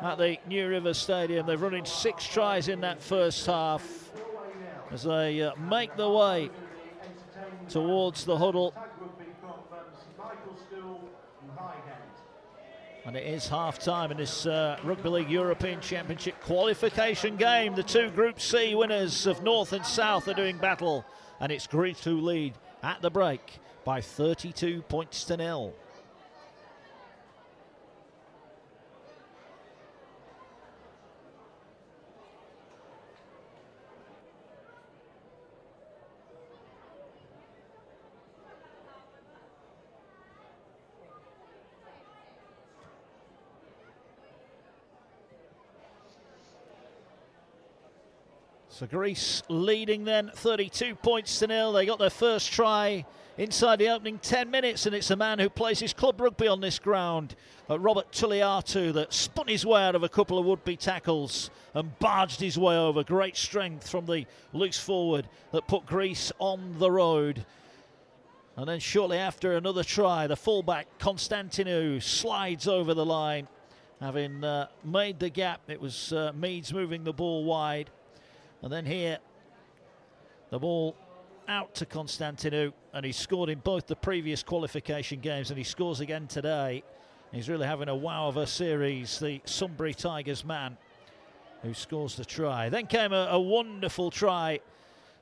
at the New River Stadium. They've run in 6 tries in that first half as they make their way towards the huddle. And it is half-time in this Rugby League European Championship qualification game. The 2 Group C winners of North and South are doing battle, and it's Greece who lead at the break by 32 points to 0. So Greece leading then 32 points to 0. They got their first try inside the opening 10 minutes, and it's a man who plays his club rugby on this ground, Robert Tuliatu, that spun his way out of a couple of would-be tackles and barged his way over. Great strength from the loose forward that put Greece on the road. And then shortly after, another try. The fullback Constantinou slides over the line, having made the gap. It was Meads moving the ball wide. And then here, the ball out to Constantinou, and he scored in both the previous qualification games, and he scores again today. He's really having a wow of a series, the Sunbury Tigers man who scores the try. Then came a wonderful try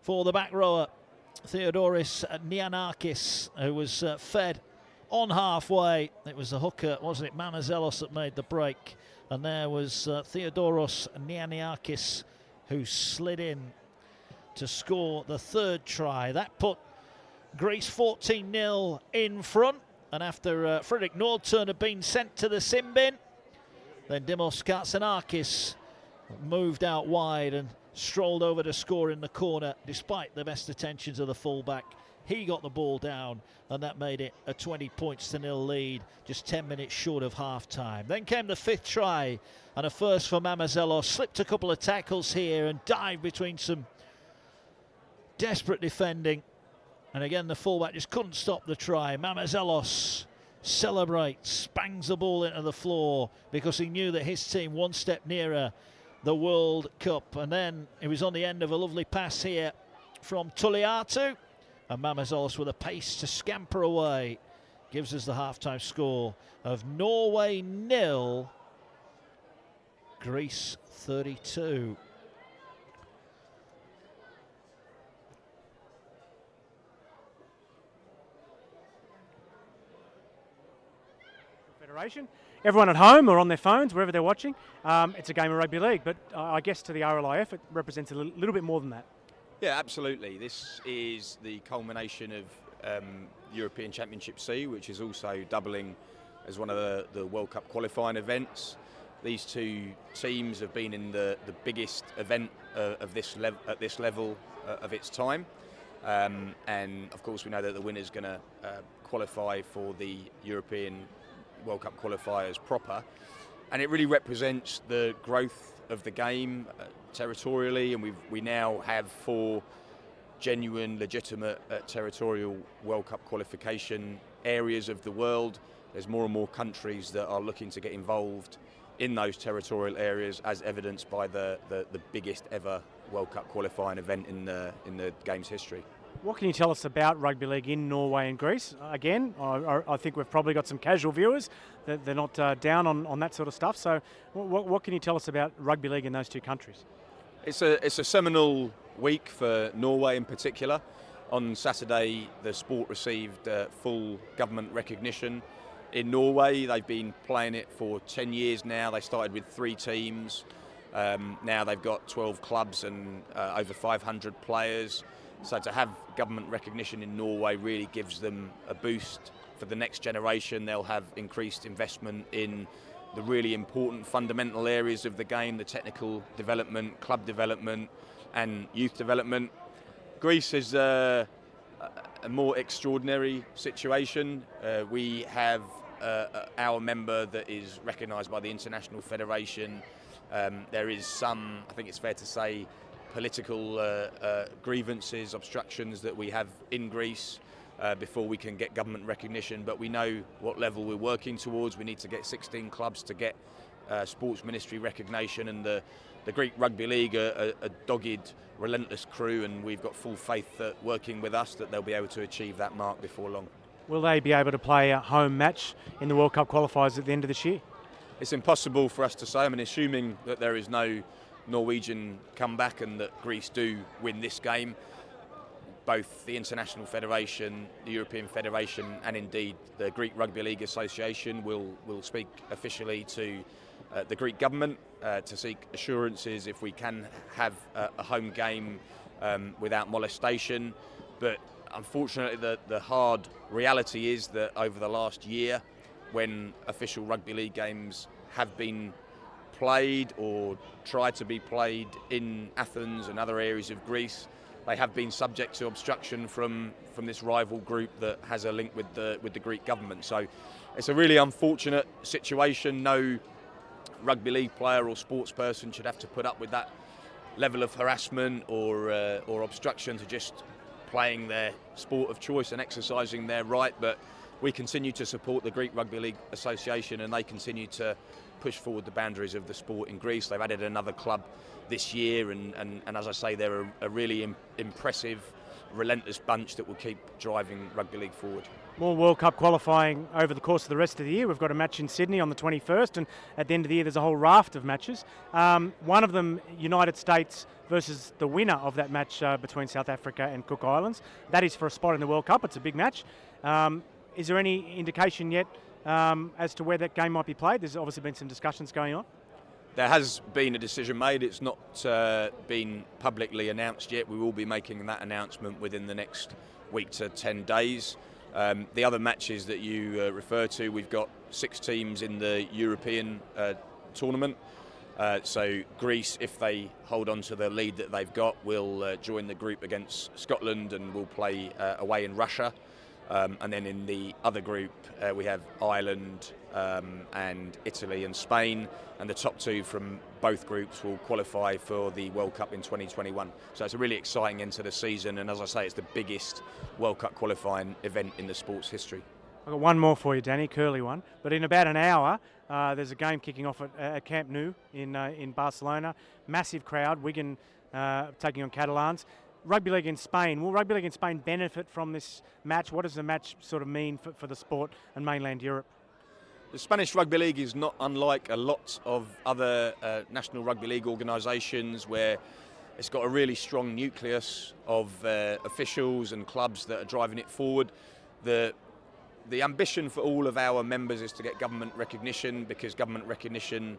for the back rower, Theodoros Nianakis, who was fed on halfway. It was the hooker, wasn't it, Mamazelos, that made the break. And there was Theodoros Nianakis, who slid in to score the 3rd try. That put Greece 14-0 in front. And after Frederick Nordturn had been sent to the sin bin, then Dimos Katsanakis moved out wide and strolled over to score in the corner, despite the best attentions of the fullback. He got the ball down, and that made it a 20 points to 0 lead, just 10 minutes short of half-time. Then came the 5th try, and a first for Mamazelos. Slipped a couple of tackles here and dived between some desperate defending. And again, the fullback just couldn't stop the try. Mamazelos celebrates, bangs the ball into the floor because he knew that his team one step nearer the World Cup. And then it was on the end of a lovely pass here from Tuliatu. And Mamazelos with a pace to scamper away gives us the half-time score of Norway 0, Greece 32. Federation. Everyone at home or on their phones, wherever they're watching, it's a game of rugby league, but I guess to the RLIF it represents a little bit more than that. Yeah, absolutely. This is the culmination of European Championship C, which is also doubling as one of the World Cup qualifying events. These 2 teams have been in the biggest event of this at this level of its time. And of course we know that the winner's going to qualify for the European World Cup qualifiers proper. And it really represents the growth of the game territorially, and we now have 4 genuine, legitimate territorial World Cup qualification areas of the world. There's more and more countries that are looking to get involved in those territorial areas, as evidenced by the biggest ever World Cup qualifying event in the game's history. What can you tell us about rugby league in Norway and Greece? Again, I think we've probably got some casual viewers that they're not down on that sort of stuff. So what can you tell us about rugby league in those 2 countries? It's a seminal week for Norway in particular. On Saturday, the sport received full government recognition. In Norway, they've been playing it for 10 years now. They started with 3 teams. Now they've got 12 clubs and over 500 players. So to have government recognition in Norway really gives them a boost for the next generation. They'll have increased investment in the really important fundamental areas of the game, the technical development, club development and youth development. Greece is a more extraordinary situation. We have our member that is recognised by the International Federation. There is some, I think it's fair to say, political grievances, obstructions that we have in Greece before we can get government recognition. But we know what level we're working towards. We need to get 16 clubs to get sports ministry recognition, and the Greek Rugby League are a dogged, relentless crew, and we've got full faith that working with us that they'll be able to achieve that mark before long. Will they be able to play a home match in the World Cup qualifiers at the end of this year? It's impossible for us to say. I mean, assuming that there is no Norwegian comeback and that Greece do win this game, both the International Federation, the European Federation, and indeed the Greek Rugby League Association will speak officially to the Greek government to seek assurances if we can have a home game without molestation. But unfortunately, the hard reality is that over the last year, when official rugby league games have been played or tried to be played in Athens and other areas of Greece, they have been subject to obstruction from this rival group that has a link with the Greek government. So it's a really unfortunate situation. No rugby league player or sports person should have to put up with that level of harassment or obstruction to just playing their sport of choice and exercising their right. But we continue to support the Greek Rugby League Association, and they continue to push forward the boundaries of the sport in Greece. They've added another club this year, and as I say, they're a really impressive, relentless bunch that will keep driving rugby league forward. More World Cup qualifying over the course of the rest of the year. We've got a match in Sydney on the 21st, and at the end of the year there's a whole raft of matches. One of them, United States versus the winner of that match between South Africa and Cook Islands. That is for a spot in the World Cup. It's a big match. Is there any indication yet as to where that game might be played? There's obviously been some discussions going on. There has been a decision made. It's not been publicly announced yet. We will be making that announcement within the next week to 10 days. The other matches that you refer to, we've got 6 teams in the European tournament. So Greece, if they hold on to the lead that they've got, will join the group against Scotland and will play away in Russia. And then in the other group, we have Ireland and Italy and Spain, and the top 2 from both groups will qualify for the World Cup in 2021. So it's a really exciting end to the season, and as I say, it's the biggest World Cup qualifying event in the sport's history. I've got one more for you, Danny, curly one. But in about an hour, there's a game kicking off at Camp Nou in Barcelona. Massive crowd, Wigan taking on Catalans. Rugby League in Spain. Will Rugby League in Spain benefit from this match? What does the match sort of mean for the sport and mainland Europe? The Spanish Rugby League is not unlike a lot of other national rugby league organisations, where it's got a really strong nucleus of officials and clubs that are driving it forward. The ambition for all of our members is to get government recognition, because government recognition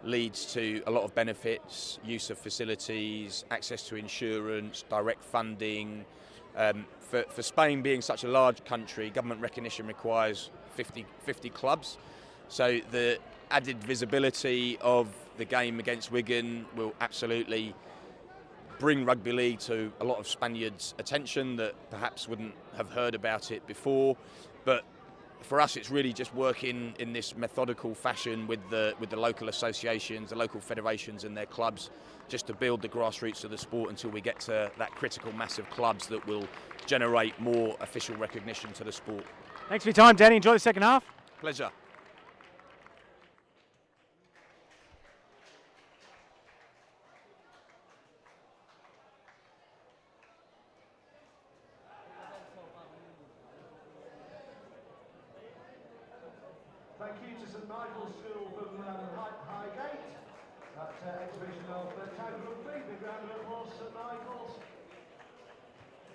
leads to a lot of benefits: use of facilities, access to insurance, direct funding. For Spain being such a large country, government recognition requires 50 clubs. So the added visibility of the game against Wigan will absolutely bring rugby league to a lot of Spaniards' attention that perhaps wouldn't have heard about it before. But for us, it's really just working in this methodical fashion with the local associations, the local federations and their clubs, just to build the grassroots of the sport until we get to that critical mass of clubs that will generate more official recognition to the sport. Thanks for your time, Danny. Enjoy the second half. Pleasure. Thank you to St Michael's School from Highgate. That exhibition of tag rugby. Big round of applause to St Michael's.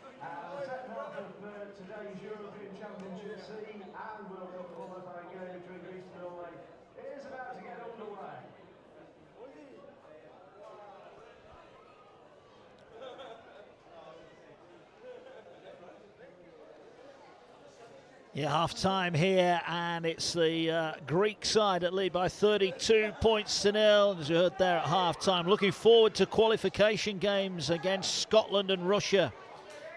The second half of today's European Championship C and World Cup qualifying game between Greece and Norway is about to get underway. Yeah, half-time here, and it's the Greek side that lead by 32 points to 0, as you heard there at half-time. Looking forward to qualification games against Scotland and Russia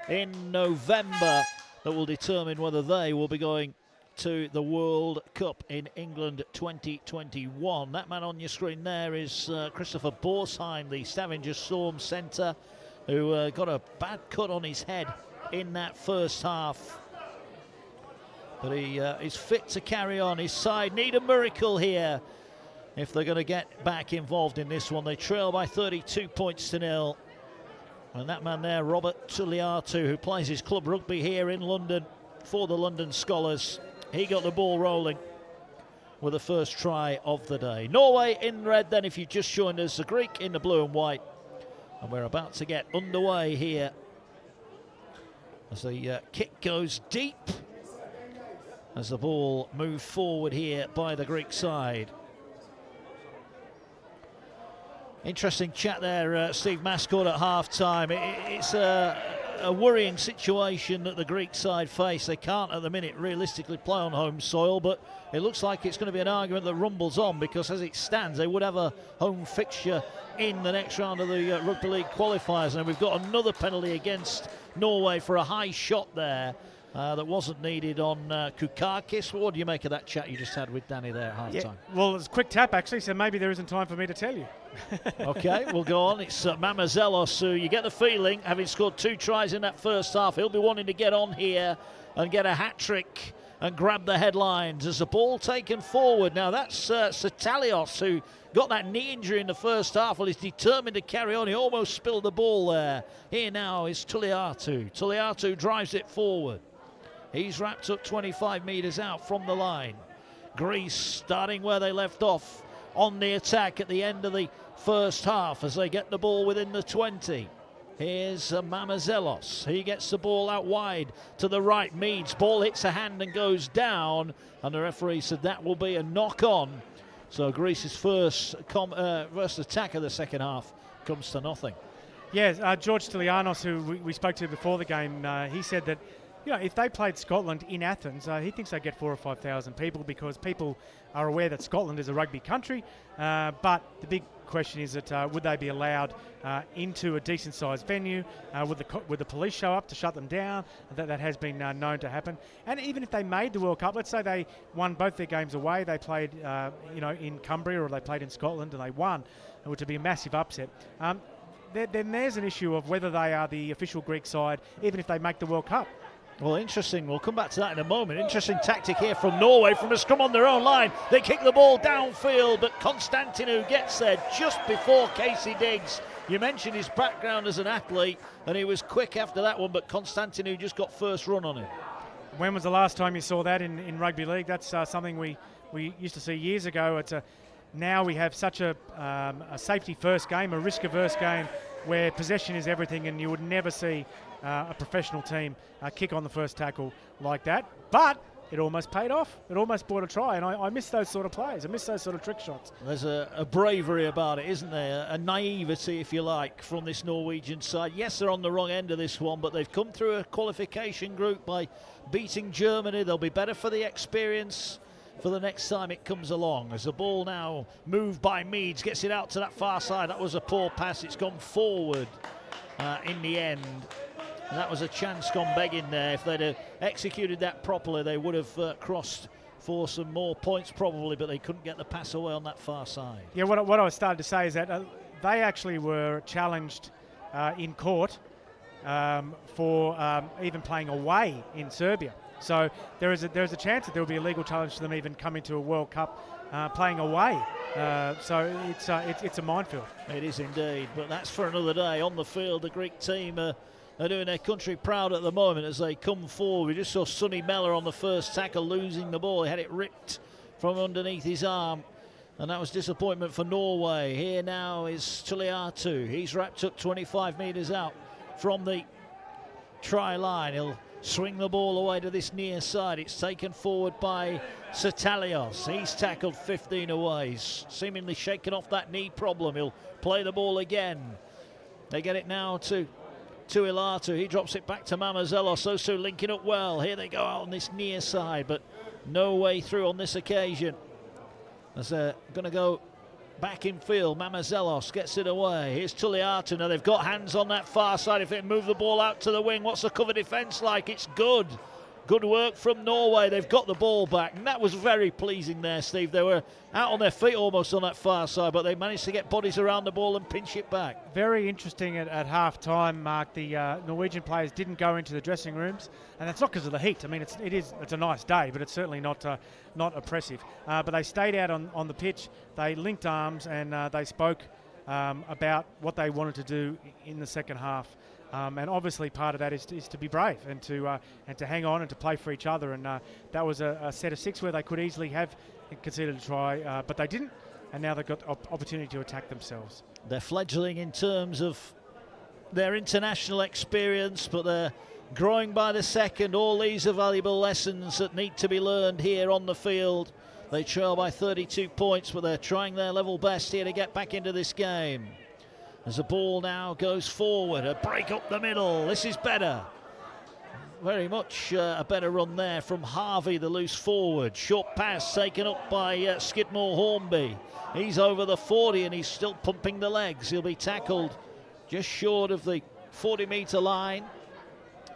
in November that will determine whether they will be going to the World Cup in England 2021. That man on your screen there is Christopher Borsheim, the Stavanger Storm centre, who got a bad cut on his head in that first half. But he is fit to carry on. His side need a miracle here if they're going to get back involved in this one. They trail by 32 points to 0. And that man there, Robert Tuliatu, who plays his club rugby here in London for the London Scholars, he got the ball rolling with the first try of the day. Norway in red then, if you've just joined us, the Greek in the blue and white. And we're about to get underway here as the kick goes deep, as the ball moved forward here by the Greek side. Interesting chat there, Steve Mascord at half-time. It's a worrying situation that the Greek side face. They can't at the minute realistically play on home soil, but it looks like it's going to be an argument that rumbles on, because as it stands they would have a home fixture in the next round of the Rugby League qualifiers. And we've got another penalty against Norway for a high shot there that wasn't needed on Kukakis. What do you make of that chat you just had with Danny there at half-time? Yeah, well, it's a quick tap actually, so maybe there isn't time for me to tell you. Okay, we'll go on. It's Mamazelos, who you get the feeling, having scored 2 tries in that first half, he'll be wanting to get on here and get a hat-trick and grab the headlines as the ball taken forward. Now that's Satalios, who got that knee injury in the first half. Well, he's determined to carry on. He almost spilled the ball there. Here now is Tuliatu. Tuliatu drives it forward. He's wrapped up 25 metres out from the line. Greece starting where they left off on the attack at the end of the first half as they get the ball within the 20. Here's Mamazelos. He gets the ball out wide to the right. Meads. Ball hits a hand and goes down. And the referee said that will be a knock-on. So Greece's first attack of the second half comes to nothing. Yes, George Stylianos, who we spoke to before the game, he said that, you know, if they played Scotland in Athens, he thinks they'd get 4,000 or 5,000 people, because people are aware that Scotland is a rugby country. But the big question is that would they be allowed into a decent-sized venue? Would the police show up to shut them down? That has been known to happen. And even if they made the World Cup, let's say they won both their games away, they played in Cumbria or they played in Scotland and they won, which would be a massive upset. Then there's an issue of whether they are the official Greek side, even if they make the World Cup. Well, interesting. We'll come back to that in a moment. Interesting tactic here from Norway from a scrum on their own line. They kick the ball downfield, but Konstantinou gets there just before Casey Diggs. You mentioned his background as an athlete, and he was quick after that one, but Konstantinou just got first run on him. When was the last time you saw that in rugby league? That's something we used to see years ago. Now we have such a safety-first game, a risk-averse game, where possession is everything, and you would never see a professional team kick on the first tackle like that. But it almost paid off. It almost brought a try, and I miss those sort of plays. I miss those sort of trick shots. There's a bravery about it, isn't there? A naivety, if you like, from this Norwegian side. Yes, they're on the wrong end of this one, but they've come through a qualification group by beating Germany. They'll be better for the experience for the next time it comes along. As the ball now moved by Meads, gets it out to that far side. That was a poor pass. It's gone forward in the end. And that was a chance gone begging there. If they'd have executed that properly, they would have crossed for some more points probably, but they couldn't get the pass away on that far side. Yeah, what I was starting to say is that they actually were challenged in court for even playing away in Serbia. So there is a chance that there will be a legal challenge to them even coming to a World Cup playing away. So it's a minefield. It is indeed, but that's for another day. On the field, the Greek team are doing their country proud at the moment as they come forward. We just saw Sonny Mellor on the first tackle losing the ball. He had it ripped from underneath his arm, and that was disappointment for Norway. Here now is Tuliatu. He's wrapped up 25 metres out from the try line. He'll swing the ball away to this near side. It's taken forward by Satalios. He's tackled 15 away. He's seemingly shaken off that knee problem. He'll play the ball again. They get it now to Ilatu. He drops it back to Mamazelos. Those two linking up well. Here they go out on this near side, but no way through on this occasion. As they're going to go back in field, Mamazelos gets it away. Here's Tuliatu. Now they've got hands on that far side. If they move the ball out to the wing, what's the cover defence like? It's good. Good work from Norway. They've got the ball back, and that was very pleasing there, Steve. They were out on their feet almost on that far side, but they managed to get bodies around the ball and pinch it back. Very interesting at half-time, Mark. The Norwegian players didn't go into the dressing rooms, and that's not because of the heat. I mean, it's a nice day, but it's certainly not oppressive. But they stayed out on the pitch. They linked arms, and they spoke about what they wanted to do in the second half. And obviously part of that is to be brave and to hang on and to play for each other. And that was a set of 6 where they could easily have conceded a try, but they didn't. And now they've got opportunity to attack themselves. They're fledgling in terms of their international experience, but they're growing by the second. All these are valuable lessons that need to be learned here on the field. They trail by 32 points, but they're trying their level best here to get back into this game. As the ball now goes forward, a break up the middle. This is better. Very much a better run there from Harvey, the loose forward. Short pass taken up by Skidmore Hornby. He's over the 40 and he's still pumping the legs. He'll be tackled just short of the 40-metre line.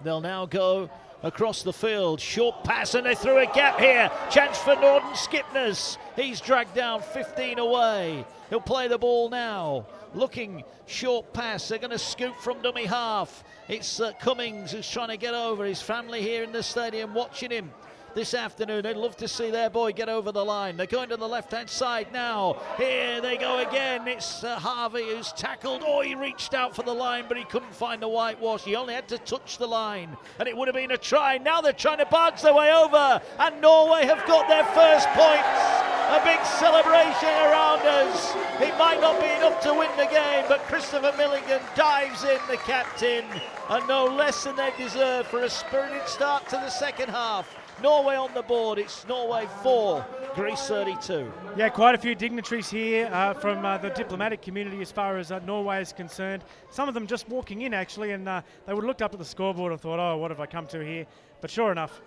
They'll now go across the field. Short pass and they threw a gap here. Chance for Norden Skipness. He's dragged down 15 away. He'll play the ball now. Looking, short pass. They're going to scoop from dummy half. It's Cummings who's trying to get over. His family here in the stadium watching him this afternoon. They'd love to see their boy get over the line. They're going to the left-hand side now. Here they go again. It's Harvey who's tackled. Oh, he reached out for the line, but he couldn't find the whitewash. He only had to touch the line, and it would have been a try. Now they're trying to barge their way over, and Norway have got their first points. A big celebration around us. It might not be enough to win the game, but Christopher Milligan dives in, the captain, and no less than they deserve for a spirited start to the second half. Norway on the board. It's Norway 4, Greece 32. Yeah, quite a few dignitaries here from the diplomatic community as far as Norway is concerned. Some of them just walking in, actually, and they would have looked up at the scoreboard and thought, oh, what have I come to here? But sure enough,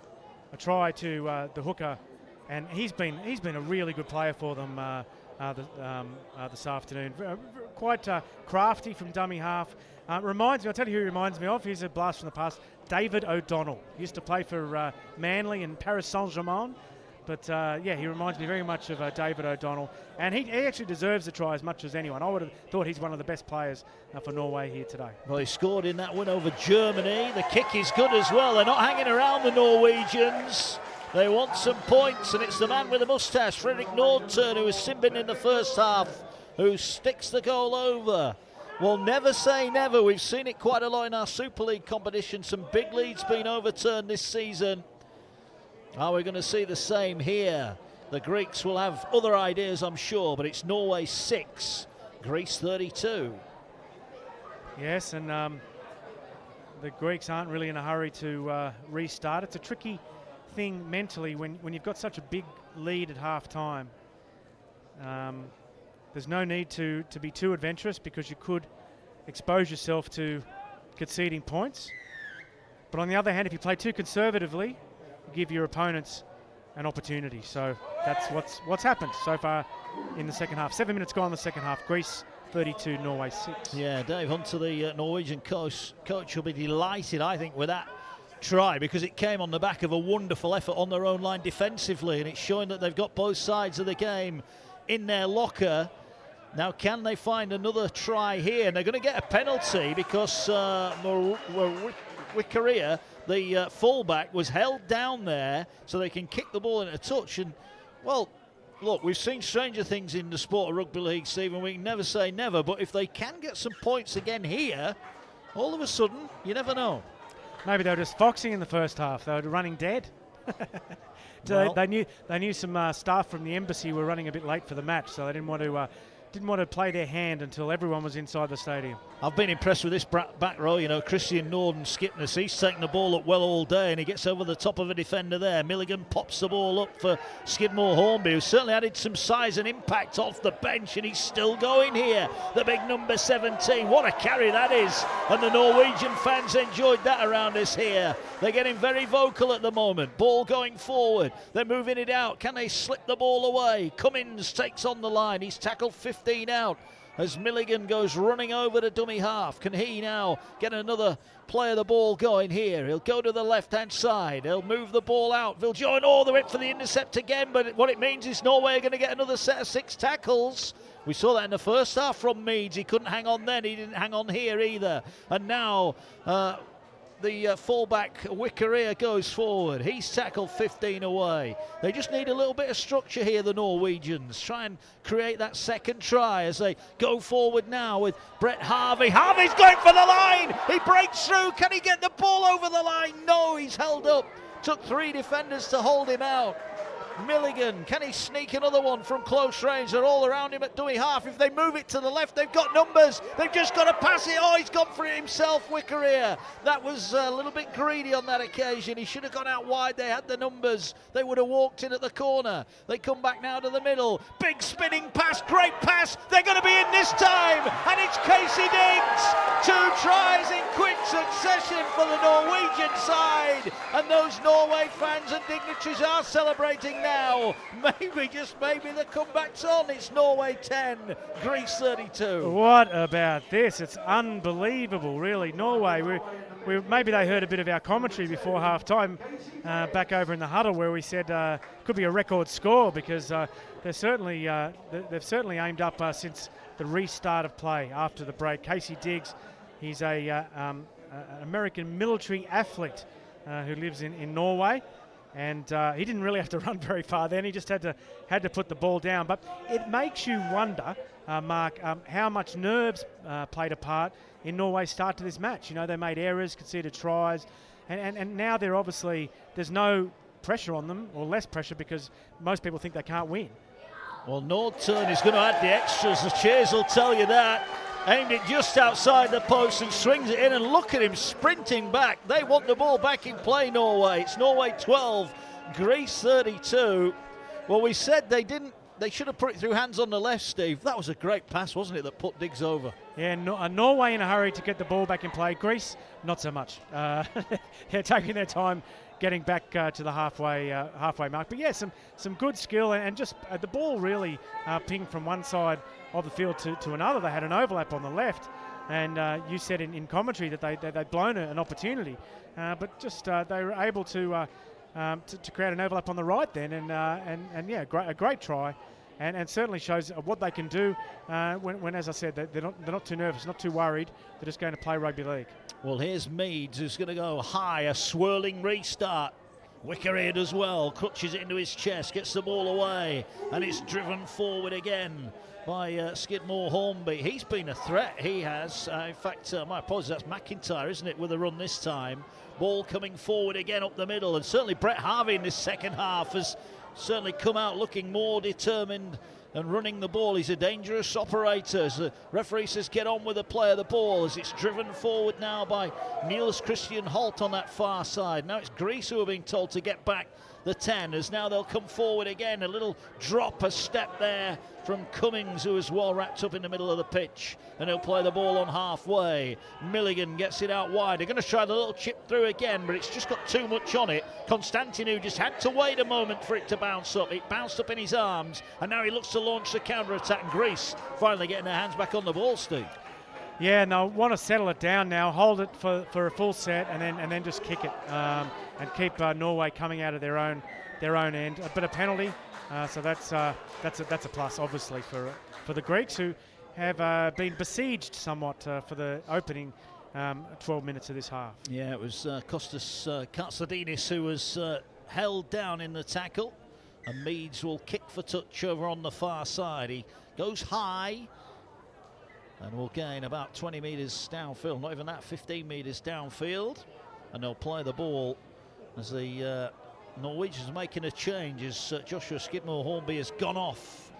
a try to the hooker, and he's been a really good player for them this afternoon. Quite crafty from dummy half. Reminds me, I'll tell you who he reminds me of. He's a blast from the past. David O'Donnell. He used to play for Manly and Paris Saint-Germain. But yeah, he reminds me very much of David O'Donnell. And he actually deserves a try as much as anyone. I would have thought he's one of the best players for Norway here today. Well, he scored in that win over Germany. The kick is good as well. They're not hanging around, the Norwegians. They want some points, and it's the man with the moustache, Fredrik Nordturn, who was Simbin in the first half, who sticks the goal over. Well, never say never. We've seen it quite a lot in our Super League competition. Some big leads being overturned this season. Are we going to see the same here? The Greeks will have other ideas, I'm sure, but it's Norway 6, Greece 32. Yes, and the Greeks aren't really in a hurry to restart. It's a tricky thing mentally when you've got such a big lead at half-time. There's no need to be too adventurous because you could expose yourself to conceding points. But on the other hand, if you play too conservatively, you give your opponents an opportunity. So that's what's happened so far in the second half. 7 minutes gone in the second half. Greece 32, Norway 6. Yeah, Dave Hunter, the Norwegian coach will be delighted, I think, with that try, because it came on the back of a wonderful effort on their own line defensively, and it's showing that they've got both sides of the game in their locker. Now, can they find another try here? And they're going to get a penalty because Wikaria, the fullback, was held down there so they can kick the ball in a touch. And, well, look, we've seen stranger things in the sport of rugby league, Stephen. We can never say never, but if they can get some points again here, all of a sudden, you never know. Maybe they were just foxing in the first half. They were running dead. Well, they knew some staff from the embassy were running a bit late for the match, so they didn't want to play their hand until everyone was inside the stadium. I've been impressed with this back row, you know, Christian Norden Skipness. He's taken the ball up well all day and he gets over the top of a defender there. Milligan pops the ball up for Skidmore Hornby, who certainly added some size and impact off the bench, and he's still going here. The big number 17. What a carry that is. And the Norwegian fans enjoyed that around us here. They're getting very vocal at the moment. Ball going forward. They're moving it out. Can they slip the ball away? Cummins takes on the line. He's tackled 15 out. as Milligan goes running over to dummy half. Can he now get another play of the ball going here? He'll go to the left-hand side. He'll move the ball out. Viljoen all the way for the intercept again, but what it means is Norway are going to get another set of 6 tackles. We saw that in the first half from Meads. He couldn't hang on then. He didn't hang on here either. And now the fullback Wickeria goes forward. He's tackled 15 away. They just need a little bit of structure here, the Norwegians. Try and create that second try as they go forward now with Brett Harvey. Harvey's going for the line. He breaks through. Can he get the ball over the line? No, he's held up. Took 3 defenders to hold him out. Milligan, can he sneak another one from close range? They're all around him at dummy half. If they move it to the left, they've got numbers. They've just got to pass it. Oh, he's gone for it himself, Wickeria. That was a little bit greedy on that occasion. He should have gone out wide. They had the numbers. They would have walked in at the corner. They come back now to the middle. Big spinning pass, great pass. They're going to be in this time. And it's Casey Diggs. 2 tries in quick succession for the Norwegian side. And those Norway fans and dignitaries are celebrating now. Maybe, just maybe, the comeback's on. It's Norway 10, Greece 32. What about this? It's unbelievable, really. Norway, maybe they heard a bit of our commentary before half-time back over in the huddle where we said could be a record score because they've certainly aimed up since the restart of play after the break. Casey Diggs, he's an American military athlete who lives in Norway. And he didn't really have to run very far then. He just had to put the ball down. But it makes you wonder, Mark, how much nerves played a part in Norway's start to this match. You know, they made errors, conceded tries, and now there's no pressure on them, or less pressure, because most people think they can't win. Well, Nordturn is going to add the extras. The cheers will tell you that. Aimed it just outside the post and swings it in, and look at him sprinting back. They want the ball back in play, Norway. It's Norway 12, Greece 32. Well, we said they should have put it through hands on the left, Steve. That was a great pass, wasn't it, that put Diggs over? Yeah, Norway in a hurry to get the ball back in play. Greece, not so much. They're taking their time getting back to the halfway mark. But yeah, some good skill, and just the ball really pinged from one side of the field to another. They had an overlap on the left, and you said in commentary that they'd blown an opportunity, but just they were able to create an overlap on the right then, and yeah, a great try, and certainly shows what they can do when, as I said, they're not too nervous, not too worried. They're just going to play rugby league. Well, here's Meads, who's going to go high, a swirling restart. Wickeria as well, clutches it into his chest, gets the ball away, and it's driven forward again by Skidmore Hornby. He's been a threat, he has. In fact, my apologies, that's McIntyre, isn't it, with a run this time. Ball coming forward again up the middle, and certainly Brett Harvey in this second half has certainly come out looking more determined and running the ball. He's a dangerous operator. As the referee says, get on with the play of the ball, as it's driven forward now by Niels Christian Holt on that far side. Now it's Greece who are being told to get back the 10, as now they'll come forward again. A little drop, a step there from Cummings, who is well wrapped up in the middle of the pitch, and he'll play the ball on halfway. Milligan gets it out wide. They're going to try the little chip through again, but it's just got too much on it. Constantinu just had to wait a moment for it to bounce up. It bounced up in his arms, and now he looks to launch the counter-attack, and Greece finally getting their hands back on the ball, Steve. Yeah, no, want to settle it down now, hold it for a full set, and then just kick it, and keep Norway coming out of their own end. But a penalty, so that's a plus, obviously, for the Greeks, who have been besieged somewhat for the opening 12 minutes of this half. Yeah, it was Kostas Katsadinis who was held down in the tackle, and Meads will kick for touch over on the far side. He goes high and will gain about 20 metres downfield, not even that, 15 metres downfield, and they'll play the ball as the Norwegians are making a change, as Joshua Skidmore Hornby has gone off.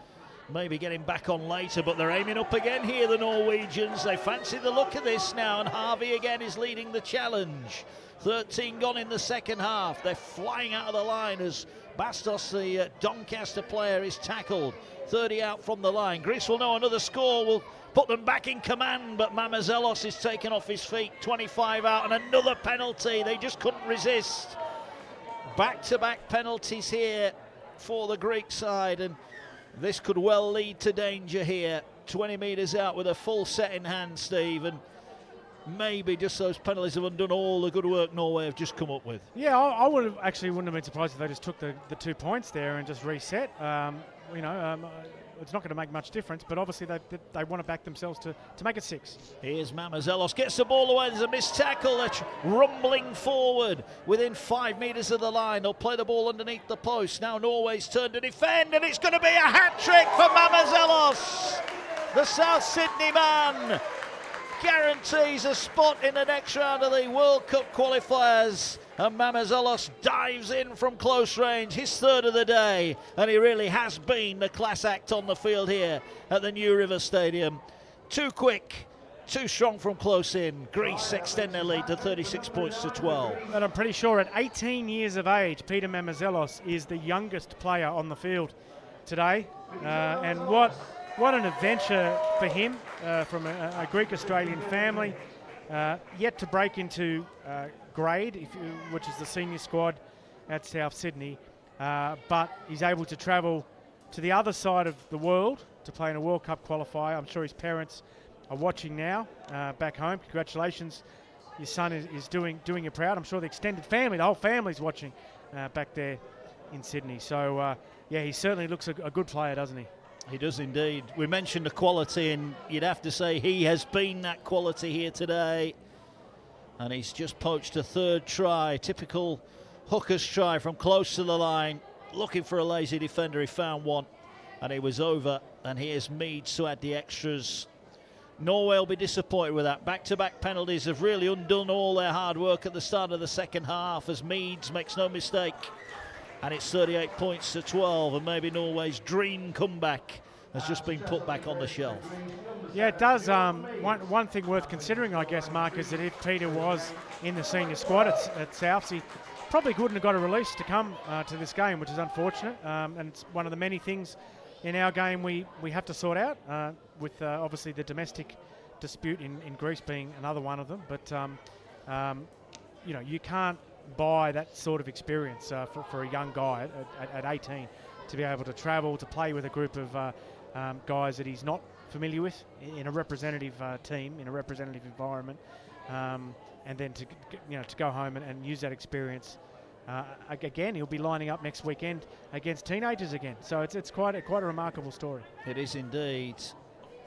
Maybe getting back on later, but they're aiming up again here, the Norwegians. They fancy the look of this now, and Harvey again is leading the challenge. 13 gone in the second half. They're flying out of the line as Bastos, the Doncaster player, is tackled. 30 out from the line. Greece will know another score will put them back in command, but Mamazelos is taken off his feet. 25 out, and another penalty. They just couldn't resist. Back-to-back penalties here for the Greek side, and this could well lead to danger here. 20 metres out with a full set in hand, Steve, and maybe just those penalties have undone all the good work Norway have just come up with. Yeah, I wouldn't have been surprised if they just took the 2 points there and just reset. It's not going to make much difference, but obviously they want to back themselves to make it 6. Here's Mamazelos, gets the ball away, there's a missed tackle, that's rumbling forward within 5 metres of the line. They'll play the ball underneath the post. Now Norway's turn to defend, and it's going to be a hat-trick for Mamazelos. The South Sydney man guarantees a spot in the next round of the World Cup qualifiers, and Mamazelos dives in from close range, his 3rd of the day, and he really has been the class act on the field here at the New River Stadium. Too quick, too strong from close in. Greece extend their lead to 36 points to 12. And I'm pretty sure at 18 years of age, Peter Mamazelos is the youngest player on the field today, and what an adventure for him, from a Greek-Australian family, yet to break into grade, which is the senior squad at South Sydney, but he's able to travel to the other side of the world to play in a World Cup qualifier. I'm sure his parents are watching now back home. Congratulations, your son is doing you proud. I'm sure the extended family, the whole family's watching back there in Sydney. So, yeah, he certainly looks a good player, doesn't he? He does indeed. We mentioned the quality, and you'd have to say he has been that quality here today. And he's just poached a 3rd try, typical hooker's try from close to the line. Looking for a lazy defender, he found one, and he was over. And here's Meads to add the extras. Norway will be disappointed with that. Back-to-back penalties have really undone all their hard work at the start of the second half, as Meads makes no mistake. And it's 38 points to 12, and maybe Norway's dream comeback has just been put back on the shelf. Yeah, it does. One thing worth considering, I guess, Mark, is that if Peter was in the senior squad at Souths, he probably wouldn't have got a release to come to this game, which is unfortunate. And it's one of the many things in our game we have to sort out, with obviously the domestic dispute in Greece being another one of them. But, you can't buy that sort of experience for a young guy at 18 to be able to travel, to play with a group of guys that he's not familiar with in a representative team, in a representative environment, and then to go home and use that experience. Again, he'll be lining up next weekend against teenagers again. So it's quite a remarkable story. It is indeed.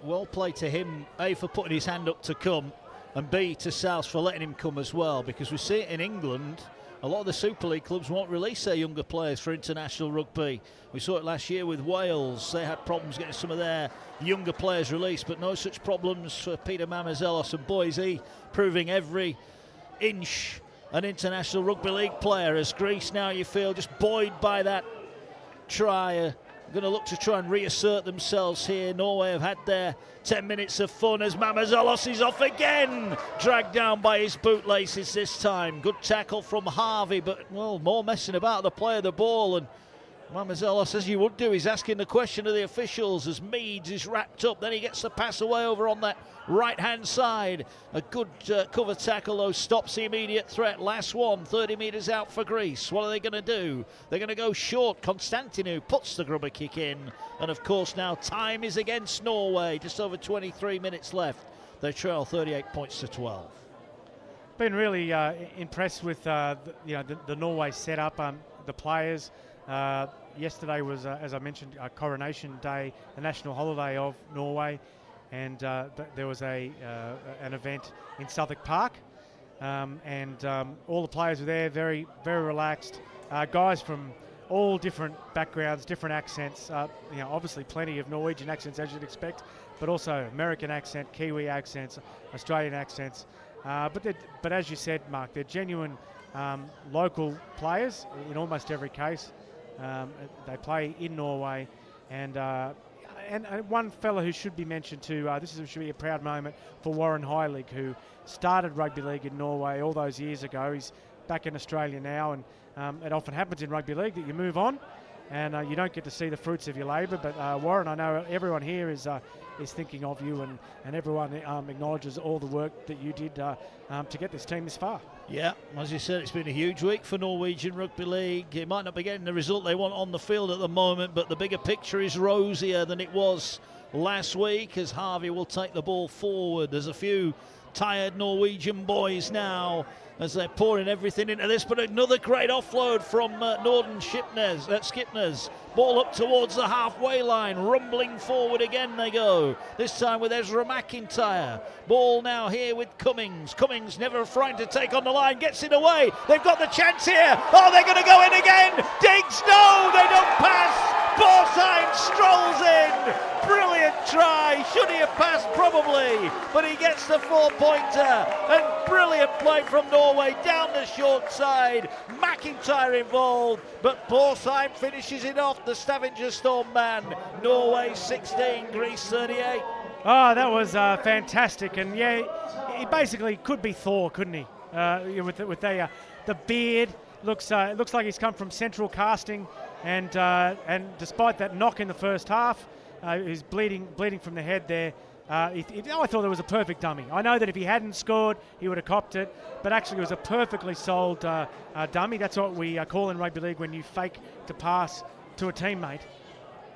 Well played to him, A, for putting his hand up to come, and B, to South for letting him come as well, because we see it in England. A lot of the Super League clubs won't release their younger players for international rugby. We saw it last year with Wales. They had problems getting some of their younger players released, but no such problems for Peter Mamazelos, and boy, is he proving every inch an international rugby league player, as Greece now, you feel, just buoyed by that try. Going to look to try and reassert themselves here. Norway have had their 10 minutes of fun as Mamazelos is off again, dragged down by his bootlaces this time. Good tackle from Harvey, but, well, more messing about the play of the ball, and Mamazelos, as you would do, he's asking the question of the officials as Meads is wrapped up. Then he gets the pass away over on that right-hand side. A good cover tackle, though, stops the immediate threat. Last one, 30 metres out for Greece. What are they going to do? They're going to go short. Constantinou puts the grubber kick in. And, of course, now time is against Norway. Just over 23 minutes left. They trail 38 points to 12. Been really impressed with the Norway setup, the players. Yesterday was, as I mentioned, Coronation Day, the national holiday of Norway, and there was an event in Southwark Park, and all the players were there, very, very relaxed. Guys from all different backgrounds, different accents. Obviously plenty of Norwegian accents, as you'd expect, but also American accent, Kiwi accents, Australian accents. But as you said, Mark, they're genuine local players in almost every case. They play in Norway, and one fella who should be mentioned too. Should be a proud moment for Warren Heilig, who started rugby league in Norway all those years ago. He's back in Australia now, and it often happens in rugby league that you move on, and you don't get to see the fruits of your labour. But Warren, I know everyone here is thinking of you, and everyone acknowledges all the work that you did to get this team this far. Yeah, as you said, it's been a huge week for Norwegian Rugby League. It might not be getting the result they want on the field at the moment, but the bigger picture is rosier than it was last week, as Harvey will take the ball forward. There's a few tired Norwegian boys now as they're pouring everything into this, but another great offload from Norden Skipnes. Ball up towards the halfway line, rumbling forward again they go, this time with Ezra McIntyre. Ball now here with Cummings. Cummings never frightened to take on the line, gets it away. They've got the chance here. Oh, they're going to go in again. Diggs, no, they don't pass. Borsheim strolls in. Brilliant try. Should he have passed? Probably. But he gets the 4-pointer. And brilliant play from Norway down the short side. McIntyre involved, but Borsheim finishes it off, the Stavanger Storm man. Norway 16, Greece 38. Oh, that was fantastic. And yeah, he basically could be Thor, couldn't he? With the beard. Looks like he's come from Central Casting, and despite that knock in the first half, he's bleeding from the head there. I thought it was a perfect dummy. I know that if he hadn't scored, he would have copped it, but actually it was a perfectly sold dummy. That's what we call in rugby league when you fake to pass to a teammate.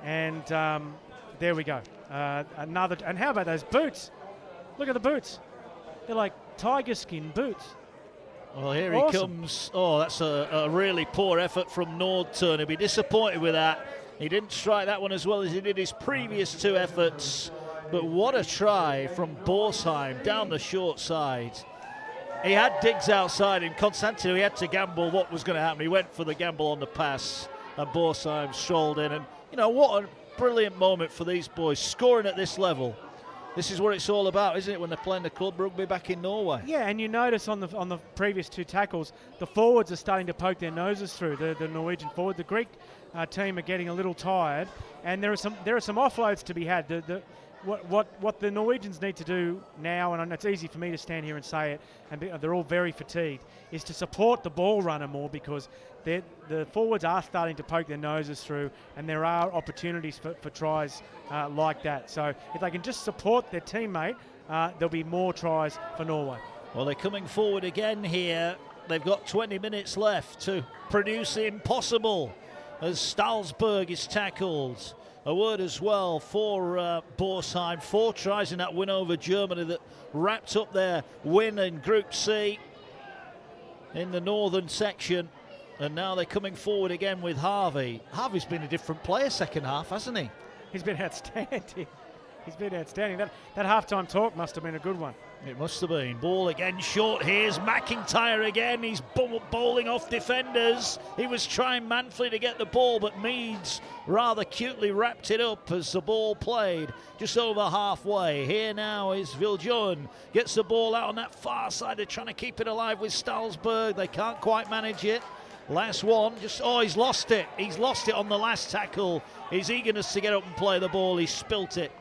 And there we go. Another. And how about those boots? Look at the boots. They're like tiger skin boots. Well, here he comes. Oh, that's a really poor effort from Nordturn. He'll be disappointed with that. He didn't strike that one as well as he did his previous two efforts. But what a try from Borsheim down the short side. He had Diggs outside, and Constantino, he had to gamble what was going to happen. He went for the gamble on the pass, and Borsheim strolled in. And, you know, what a brilliant moment for these boys, scoring at this level. This is what it's all about, isn't it, when they're playing the club rugby back in Norway? Yeah, and you notice on the previous two tackles, the forwards are starting to poke their noses through, the Norwegian forward. The Greek team are getting a little tired, and there are some offloads to be had. What the Norwegians need to do now, and it's easy for me to stand here and say it, and they're all very fatigued, is to support the ball runner more, because the forwards are starting to poke their noses through, and there are opportunities for tries like that. So if they can just support their teammate, there'll be more tries for Norway. Well, they're coming forward again here. They've got 20 minutes left to produce the impossible as Stalsberg is tackled. A word as well for Borsheim. 4 tries in that win over Germany that wrapped up their win in Group C in the northern section. And now they're coming forward again with Harvey. Harvey's been a different player second half, hasn't he? He's been outstanding. He's been outstanding. That halftime talk must have been a good one. It must have been. Ball again short. Here's McIntyre again. He's bowling off defenders. He was trying manfully to get the ball, but Meads rather cutely wrapped it up as the ball played just over halfway. Here now is Viljoen. Gets the ball out on that far side. They're trying to keep it alive with Stalsberg. They can't quite manage it. Last one, he's lost it. He's lost it on the last tackle. His eagerness to get up and play the ball, he spilt it.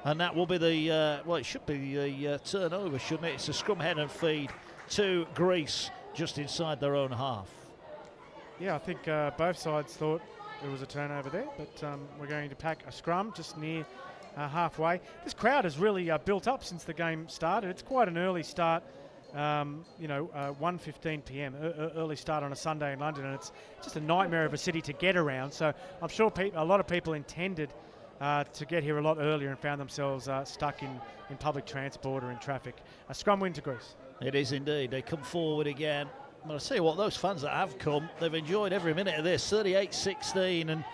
And that will be it should be the turnover, shouldn't it? It's a scrum head and feed to Greece just inside their own half. Yeah, I think both sides thought it was a turnover there, but we're going to pack a scrum just near halfway. This crowd has really built up since the game started. It's quite an early start. 1:15 p.m. Early start on a Sunday in London, and it's just a nightmare of a city to get around. So I'm sure a lot of people intended to get here a lot earlier and found themselves stuck in public transport or in traffic. A scrum win to Greece. It is indeed. They come forward again. But I'll tell you what, those fans that have come, they've enjoyed every minute of this. 38-16, and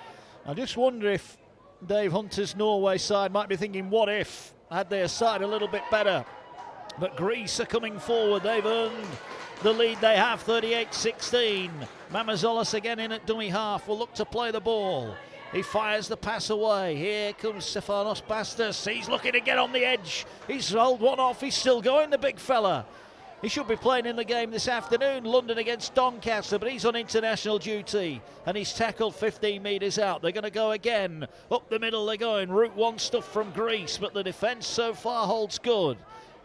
I just wonder if Dave Hunter's Norway side might be thinking, what if had their side a little bit better? But Greece are coming forward. They've earned the lead they have, 38-16. Mamazolas again in at dummy half, will look to play the ball. He fires the pass away. Here comes Stefanos Bastos. He's looking to get on the edge. He's rolled one off. He's still going, the big fella. He should be playing in the game this afternoon, London against Doncaster, but he's on international duty. And he's tackled 15 metres out. They're going to go again. Up the middle they're going. Route 1 stuff from Greece, but the defence so far holds good.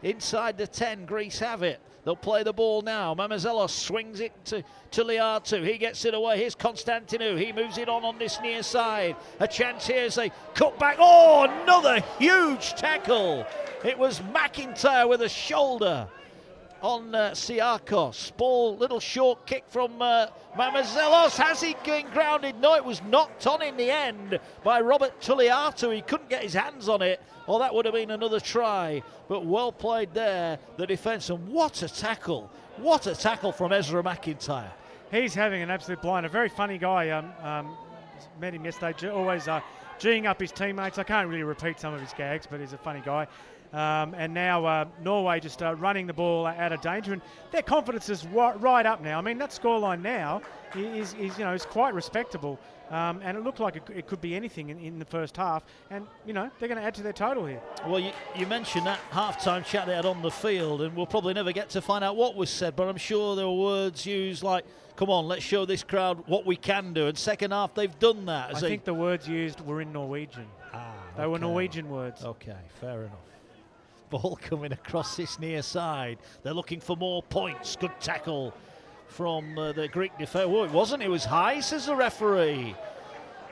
Inside the 10, Greece have it. They'll play the ball now. Mamazelos swings it to Liatu. He gets it away. Here's Constantinou. He moves it on this near side. A chance here as they cut back. Oh, another huge tackle. It was McIntyre with a shoulder. on Siakos. Ball, little short kick from Mamazelos. Has he been grounded? No, it was knocked on in the end by Robert Tulliatu. He couldn't get his hands on it, or that would have been another try. But well played there, the defence. And what a tackle. What a tackle from Ezra McIntyre. He's having an absolute blind. A very funny guy. Met him yesterday, always geeing up his teammates. I can't really repeat some of his gags, but he's a funny guy. And now Norway just running the ball out of danger, and their confidence is right up now. I mean, that scoreline now is is quite respectable, and it looked like it could be anything in the first half. And they're going to add to their total here. Well, you mentioned that half-time chat they had on the field, and we'll probably never get to find out what was said, but I'm sure there were words used like, come on, let's show this crowd what we can do. And second half, they've done that. I think the words used were in Norwegian. They were Norwegian words. Okay, fair enough. Ball coming across this near side. They're looking for more points. Good tackle from the Greek defence. Oh, it wasn't. It was high, says the referee.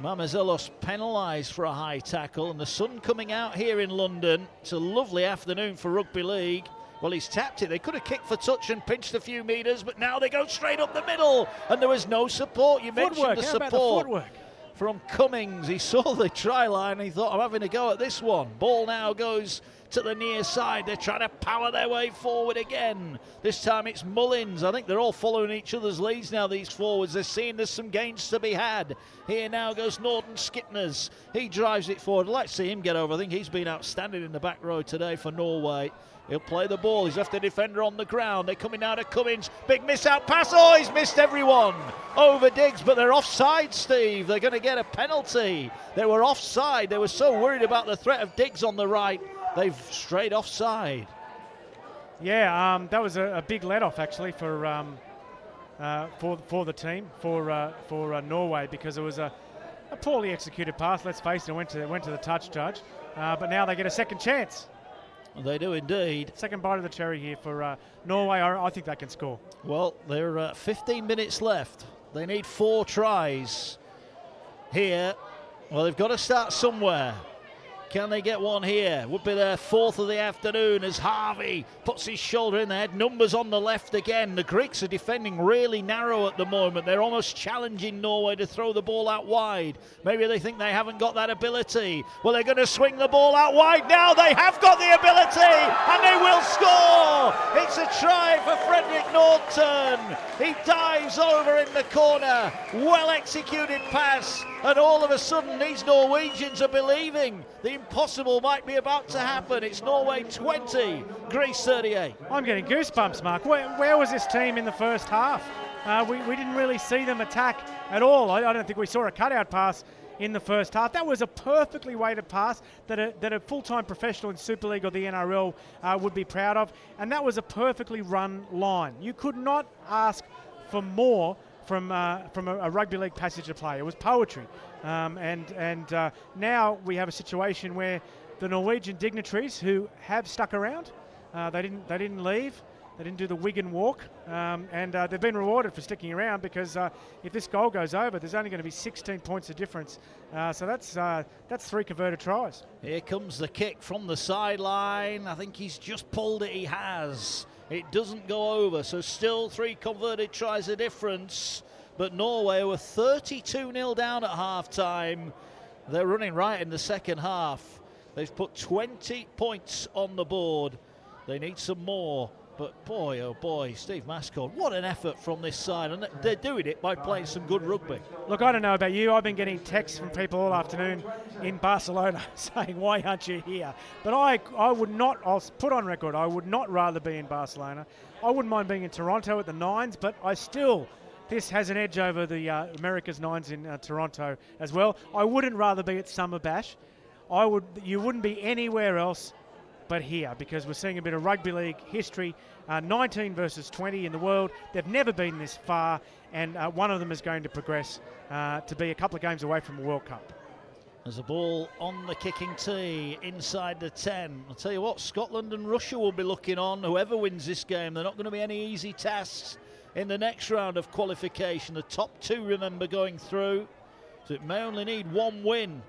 Mamazelos penalised for a high tackle. And the sun coming out here in London. It's a lovely afternoon for rugby league. Well, he's tapped it. They could have kicked for touch and pinched a few metres, but now they go straight up the middle, and there was no support. You mentioned the support from Cummings. He saw the try line and he thought, I'm having a go at this one. Ball now goes to the near side. They're trying to power their way forward again. This time it's Mullins. I think they're all following each other's leads now, these forwards. They're seeing there's some gains to be had. Here now goes Norton Skipners. He drives it forward. Let's see him get over. I think he's been outstanding in the back row today for Norway. He'll play the ball. He's left the defender on the ground. They're coming out of Cummins. Big miss out pass. Oh, he's missed everyone. Over Diggs, but they're offside, Steve. They're going to get a penalty. They were offside. They were so worried about the threat of Diggs on the right. They've strayed offside. Yeah, that was a big let-off actually for the team, for Norway, because it was a poorly executed pass. Let's face it, it went to the touch judge. But now they get a second chance. They do indeed. Second bite of the cherry here for Norway. I think they can score. Well, there are 15 minutes left. They need 4 tries here. Well, they've got to start somewhere. Can they get one here? Would be their 4th of the afternoon as Harvey puts his shoulder in there. Numbers on the left again. The Greeks are defending really narrow at the moment. They're almost challenging Norway to throw the ball out wide. Maybe they think they haven't got that ability. Well, they're going to swing the ball out wide now. They have got the ability, and they will score. It's a try for Frederick Norton. He dives over in the corner. Well executed pass, and all of a sudden these Norwegians are believing the impossible might be about to happen. It's Norway 20, Greece 38. I'm getting goosebumps, Mark. Where was this team in the first half? We didn't really see them attack at all. I don't think we saw a cutout pass in the first half. That was a perfectly weighted pass that a full-time professional in Super League or the NRL would be proud of. And that was a perfectly run line. You could not ask for more from a rugby league passage of play. It was poetry. And now we have a situation where the Norwegian dignitaries who have stuck around, they didn't leave, they didn't do the Wigan walk, and they've been rewarded for sticking around, because if this goal goes over, there's only going to be 16 points of difference. So that's 3 converted tries. Here comes the kick from the sideline. I think he's just pulled it. He has. It doesn't go over, so still 3 converted tries of difference. But Norway were 32-0 down at half-time. They're running right in the second half. They've put 20 points on the board. They need some more. But boy, oh boy, Steve Mascott, what an effort from this side. And they're doing it by playing some good rugby. Look, I don't know about you. I've been getting texts from people all afternoon in Barcelona saying, why aren't you here? But I would not, I'll put on record, I would not rather be in Barcelona. I wouldn't mind being in Toronto at the Nines, but this has an edge over the America's Nines in Toronto as well. I wouldn't rather be at Summer Bash. You wouldn't be anywhere else but here, because we're seeing a bit of rugby league history. 19 versus 20 in the world. They've never been this far, and one of them is going to progress to be a couple of games away from a World Cup. There's a ball on the kicking tee inside the 10. I'll tell you what, Scotland and Russia will be looking on. Whoever wins this game, they're not going to be any easy tasks in the next round of qualification. The top 2, remember, going through. So it may only need 1 win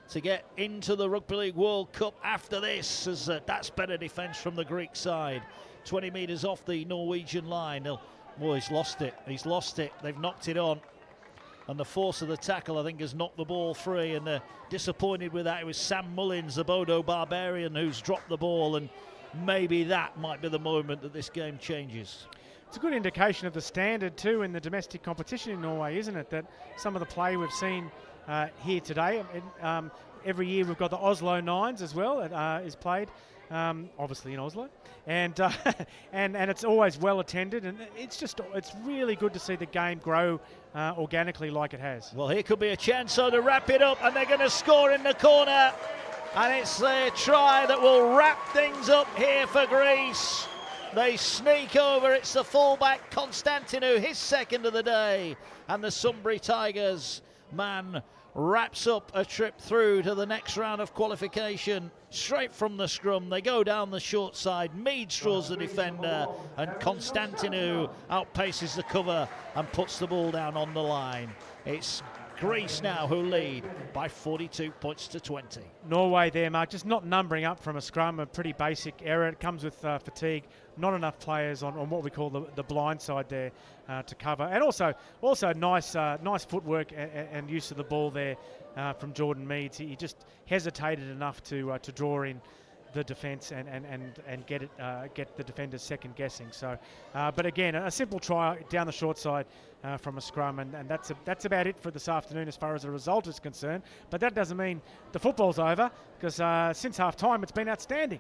to get into the Rugby League World Cup after this, as that's better defence from the Greek side. 20 metres off the Norwegian line. Oh, he's lost it. He's lost it. They've knocked it on. And the force of the tackle, I think, has knocked the ball free. And they're disappointed with that. It was Sam Mullins, the Bodo Barbarian, who's dropped the ball. And maybe that might be the moment that this game changes. It's a good indication of the standard, too, in the domestic competition in Norway, isn't it? That some of the play we've seen here today. Every year we've got the Oslo Nines as well. It is played, obviously in Oslo, and it's always well attended. And it's really good to see the game grow organically like it has. Well, here could be a chance so to wrap it up, and they're going to score in the corner, and it's their try that will wrap things up here for Greece. They sneak over. It's the fullback Konstantinou, his second of the day, and the Sunbury Tigers man wraps up a trip through to the next round of qualification straight from the scrum. They go down the short side. Mead straws the defender, and Konstantinou outpaces the cover and puts the ball down on the line. It's Greece now who lead by 42 points to 20. Norway there, Mark, just not numbering up from a scrum, a pretty basic error. It comes with fatigue, not enough players on what we call the blind side there to cover. And also nice footwork and use of the ball there from Jordan Meads. He just hesitated enough to draw in the defence and get the defenders second guessing. So, but again, a simple try down the short side from a scrum, and that's about it for this afternoon as far as the result is concerned. But that doesn't mean the football's over, because since half time it's been outstanding.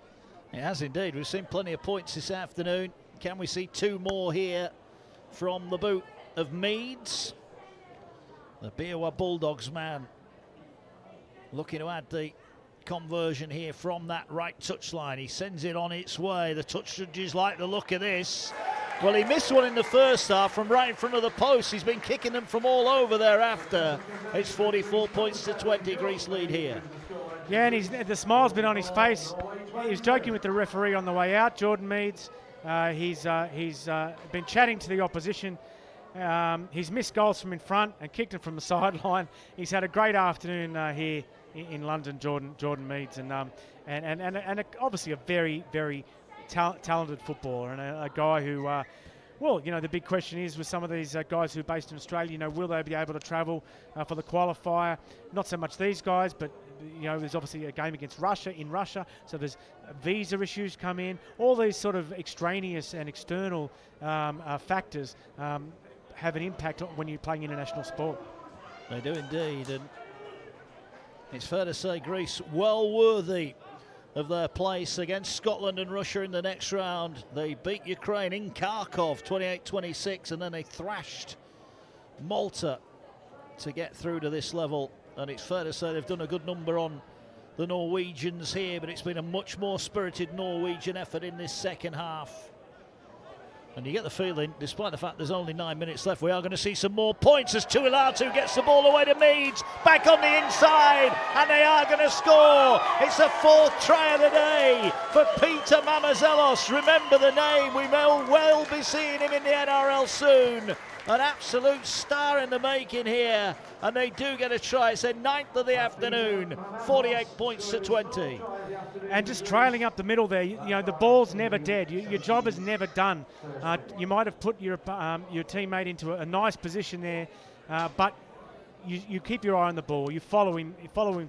It has indeed. We've seen plenty of points this afternoon. Can we see two more here from the boot of Meads? The Biawa Bulldogs man looking to add the conversion here from that right touchline. He sends it on its way. The touch judges like the look of this. Well, he missed one in the first half from right in front of the post. He's been kicking them from all over thereafter. It's 44 points to 20. Greece lead here. Yeah, and the smile's been on his face. He was joking with the referee on the way out, Jordan Meads. He's been chatting to the opposition. He's missed goals from in front and kicked it from the sideline. He's had a great afternoon here in London, Jordan Meads, and obviously a very, very talented footballer, and a guy who, well, you know, the big question is with some of these guys who are based in Australia, you know, will they be able to travel for the qualifier? Not so much these guys, but you know, there's obviously a game against Russia in Russia, so there's visa issues come in. All these sort of extraneous and external factors have an impact when you're playing international sport. They do indeed, and it's fair to say Greece well worthy of their place against Scotland and Russia in the next round. They beat Ukraine in Kharkov 28-26, and then they thrashed Malta to get through to this level. And it's fair to say they've done a good number on the Norwegians here, but it's been a much more spirited Norwegian effort in this second half. And you get the feeling, despite the fact there's only 9 minutes left, we are going to see some more points as Tuilatu gets the ball away to Meads, back on the inside, and they are going to score. It's the fourth try of the day for Peter Mamazelos. Remember the name, we may well be seeing him in the NRL soon. An absolute star in the making here, and they do get a try. It's their 9th of the afternoon, 48 points to 20. And just trailing up the middle there, you know, the ball's never dead. Your job is never done. You might have put your teammate into a nice position there, but you keep your eye on the ball. You follow him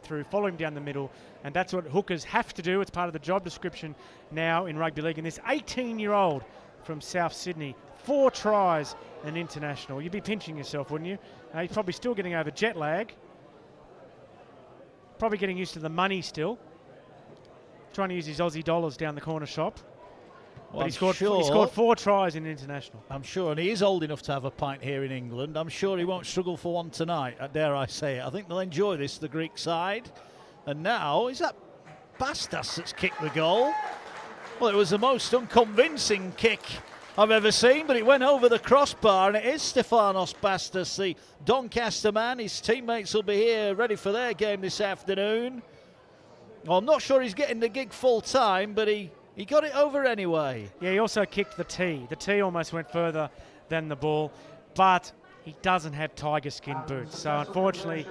through, follow him down the middle, and that's what hookers have to do. It's part of the job description now in rugby league. And this 18-year-old from South Sydney, 4 tries and international. You'd be pinching yourself, wouldn't you? He's probably still getting over jet lag. Probably getting used to the money still. Trying to use his Aussie dollars down the corner shop. Well, but he scored 4 tries in international. I'm sure, and he is old enough to have a pint here in England. I'm sure he won't struggle for one tonight, dare I say it. I think they'll enjoy this, the Greek side. And now, is that Bastas that's kicked the goal? Well, it was the most unconvincing kick I've ever seen, but it went over the crossbar, and it is Stefanos Bastas, the Doncaster man. His teammates will be here ready for their game this afternoon. Well, I'm not sure he's getting the gig full time, but he got it over anyway. Yeah, he also kicked the tee. The tee almost went further than the ball, but he doesn't have tiger skin boots. So unfortunately,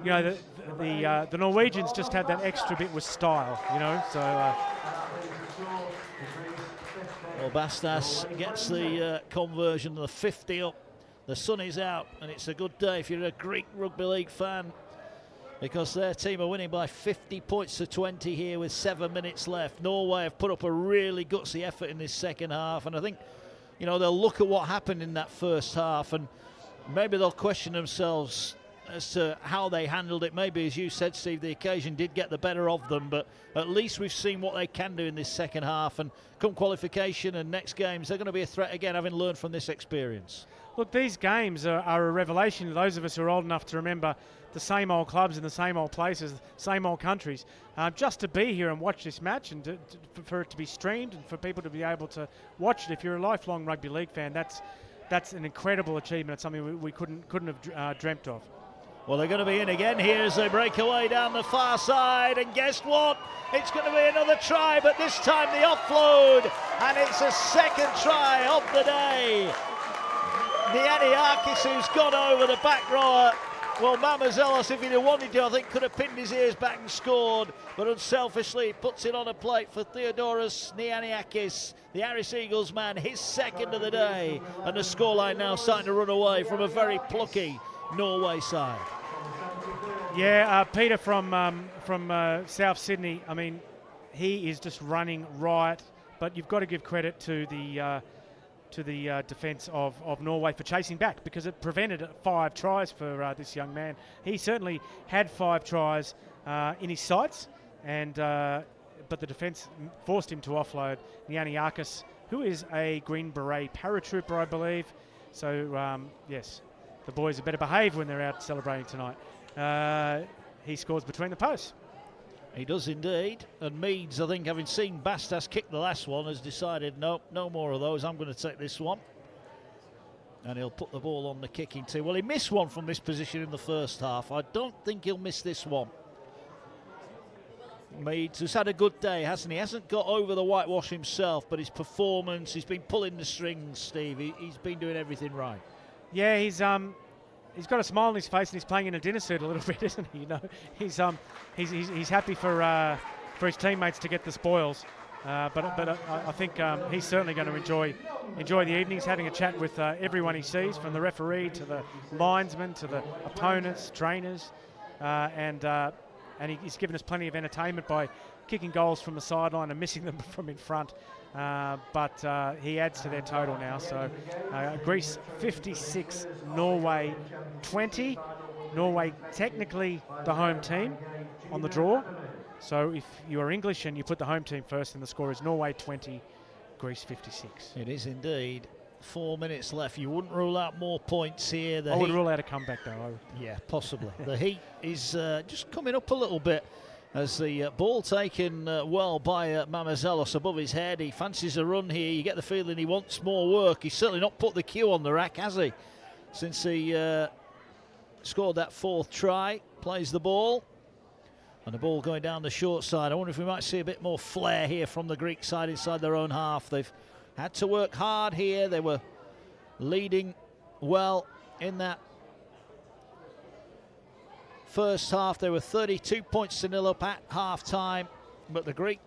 you know, the Norwegians just had that extra bit with style, you know. So Well, Bastas gets the conversion, the 50 up. The sun is out, and it's a good day if you're a Greek rugby league fan, because their team are winning by 50 points to 20 here with 7 minutes left. Norway have put up a really gutsy effort in this second half, and I think, you know, they'll look at what happened in that first half, and maybe they'll question themselves as to how they handled it. Maybe, as you said, Steve, the occasion did get the better of them, but at least we've seen what they can do in this second half, and come qualification and next games, they're going to be a threat again, having learned from this experience. Look, these games are a revelation to those of us who are old enough to remember the same old clubs in the same old places, same old countries. Just to be here and watch this match, and for it to be streamed and for people to be able to watch it, if you're a lifelong rugby league fan, that's an incredible achievement. It's something we couldn't have dreamt of. Well, they're going to be in again here as they break away down the far side, and guess what? It's going to be another try, but this time the offload, and it's a second try of the day. Nianiakis, who's gone over the back rower. Well, Mamazelos, if he'd have wanted to, I think could have pinned his ears back and scored, but unselfishly puts it on a plate for Theodoros Nianiakis, the Irish Eagles man, his second of the day, and the scoreline now starting to run away from a very plucky Norway side. Yeah, Peter from South Sydney, I mean, he is just running riot, but you've got to give credit to the defence of Norway for chasing back, because it prevented 5 tries for this young man. He certainly had 5 tries in his sights, and but the defence forced him to offload Nianiakis, who is a Green Beret paratrooper, I believe. So, yes, the boys are better behaved when they're out celebrating tonight. He scores between the posts. He does indeed, and Meads, I think, having seen Bastas kick the last one, has decided, no more of those, I'm going to take this one. And he'll put the ball on the kicking tee. Well, he missed one from this position in the first half. I don't think he'll miss this one. Meads has had a good day, hasn't he? He hasn't got over the whitewash himself, but his performance, he's been pulling the strings, Steve. He's been doing everything right. Yeah, he's got a smile on his face, and he's playing in a dinner suit a little bit, isn't he? You know, he's happy for his teammates to get the spoils, but I think he's certainly going to enjoy the evenings, having a chat with everyone he sees, from the referee to the linesmen to the opponents, trainers, and he's given us plenty of entertainment by kicking goals from the sideline and missing them from in front. But he adds to their total now. So Greece 56, Norway 20. Norway technically the home team on the draw. So if you are English and you put the home team first, then the score is Norway 20, Greece 56. It is indeed. 4 minutes left. You wouldn't rule out more points here. I would rule out a comeback, though. Yeah, possibly. The heat is just coming up a little bit, as the ball taken well by Mamazelos above his head. He fancies a run here. You get the feeling he wants more work. He's certainly not put the cue on the rack, has he? Since he scored that 4th try. Plays the ball. And the ball going down the short side. I wonder if we might see a bit more flair here from the Greek side inside their own half. They've had to work hard here. They were leading well in that first half. They were 32 points to 0 up at half-time, but the Greek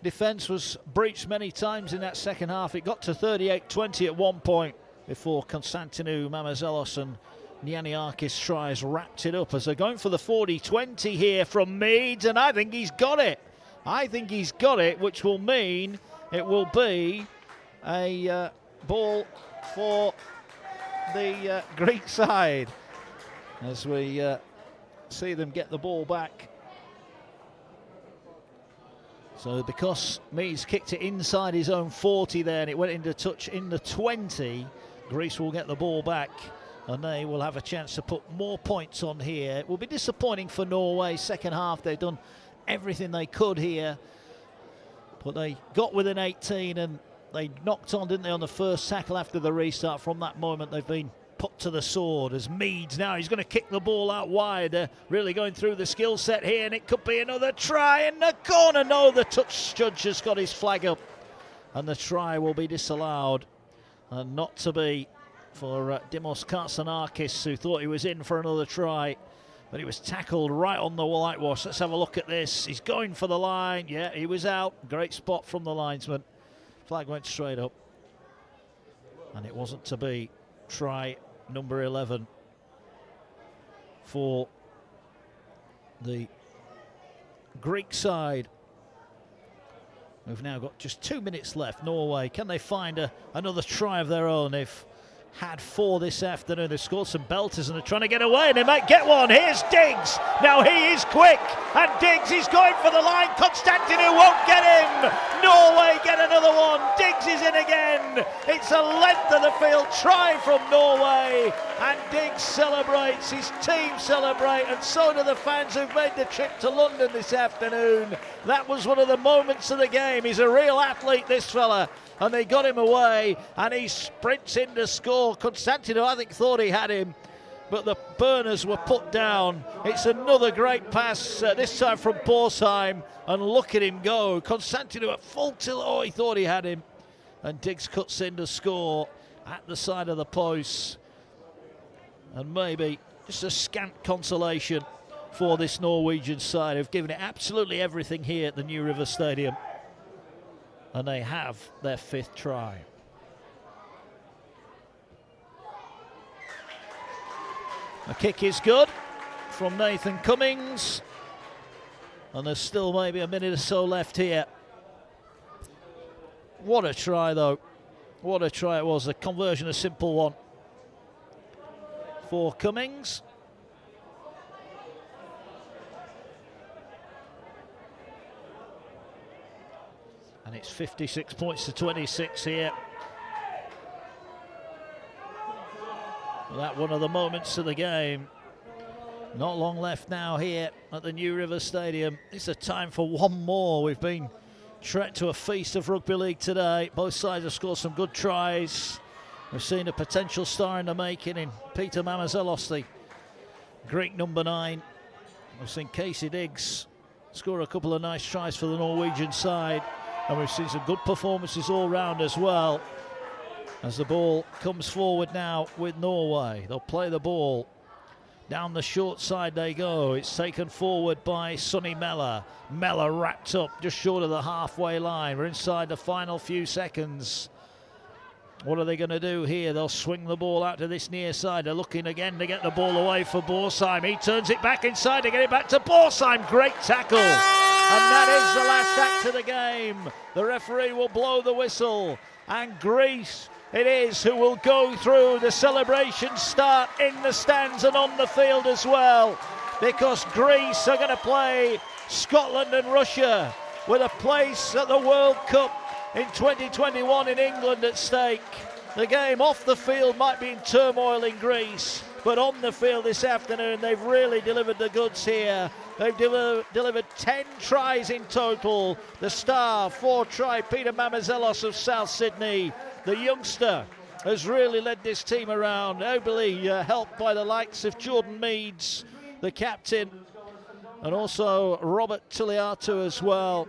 defence was breached many times in that second half. It got to 38-20 at one point before Konstantinou, Mamazelos and Nianiakis tries wrapped it up, as they're going for the 40-20 here from Meads, and I think he's got it. I think he's got it, which will mean it will be a ball for the Greek side, as we see them get the ball back. So because Meads kicked it inside his own 40 there, and it went into touch in the 20, Greece will get the ball back, and they will have a chance to put more points on here. It will be disappointing for Norway. Second half, they've done everything they could here, but they got within 18 and they knocked on, didn't they, on the first tackle after the restart. From that moment, they've been put to the sword, as Meads now, he's going to kick the ball out wide. They're really going through the skill set here, and it could be another try in the corner. No, the touch judge has got his flag up, and the try will be disallowed, and not to be for Dimos Katsanakis, who thought he was in for another try, but he was tackled right on the whitewash. Let's have a look at this. He's going for the line. Yeah, he was out. Great spot from the linesman. Flag went straight up. And it wasn't to be. Try number 11 for the Greek side. We've now got just 2 minutes left. Norway, can they find another try of their own? They've had 4 this afternoon. They've scored some belters and they're trying to get away, and they might get one. Here's Diggs. Now he is quick, and Diggs is going for the line. Konstantinou won't get him. Norway get another one. Diggs is in again. It's a length of the field try from Norway, and Diggs celebrates. His team celebrate, and so do the fans who've made the trip to London this afternoon. That was one of the moments of the game. He's a real athlete, this fella. And they got him away, and he sprints in to score. Konstantinou, I think, thought he had him, but the burners were put down. It's another great pass, this time from Borsheim, and look at him go. Konstantinou at full tilt. Oh, he thought he had him. And Diggs cuts in to score at the side of the post. And maybe just a scant consolation for this Norwegian side, who've given it absolutely everything here at the New River Stadium. And they have their 5th try. The kick is good from Nathan Cummings. And there's still maybe a minute or so left here. What a try, though. What a try it was. The conversion, a simple one for Cummings. And it's 56 points to 26 here. Well, that one of the moments of the game. Not long left now here at the New River Stadium. It's a time for one more. We've been treated to a feast of rugby league today. Both sides have scored some good tries. We've seen a potential star in the making in Peter Mamazelos, the Greek number 9. We've seen Casey Diggs score a couple of nice tries for the Norwegian side. And we've seen some good performances all round as well. As the ball comes forward now with Norway. They'll play the ball. Down the short side they go. It's taken forward by Sonny Mellor. Mellor wrapped up just short of the halfway line. We're inside the final few seconds. What are they going to do here? They'll swing the ball out to this near side. They're looking again to get the ball away for Borsheim. He turns it back inside to get it back to Borsheim. Great tackle. And that is the last act of the game. The referee will blow the whistle. And Greece it is who will go through. The celebrations start in the stands and on the field as well. Because Greece are going to play Scotland and Russia with a place at the World Cup in 2021 in England at stake. The game off the field might be in turmoil in Greece, but on the field this afternoon they've really delivered the goods here. They've delivered 10 tries in total. The star, 4-try Peter Mamazelos of South Sydney. The youngster has really led this team around, ably helped by the likes of Jordan Meads, the captain, and also Robert Tuliatu as well.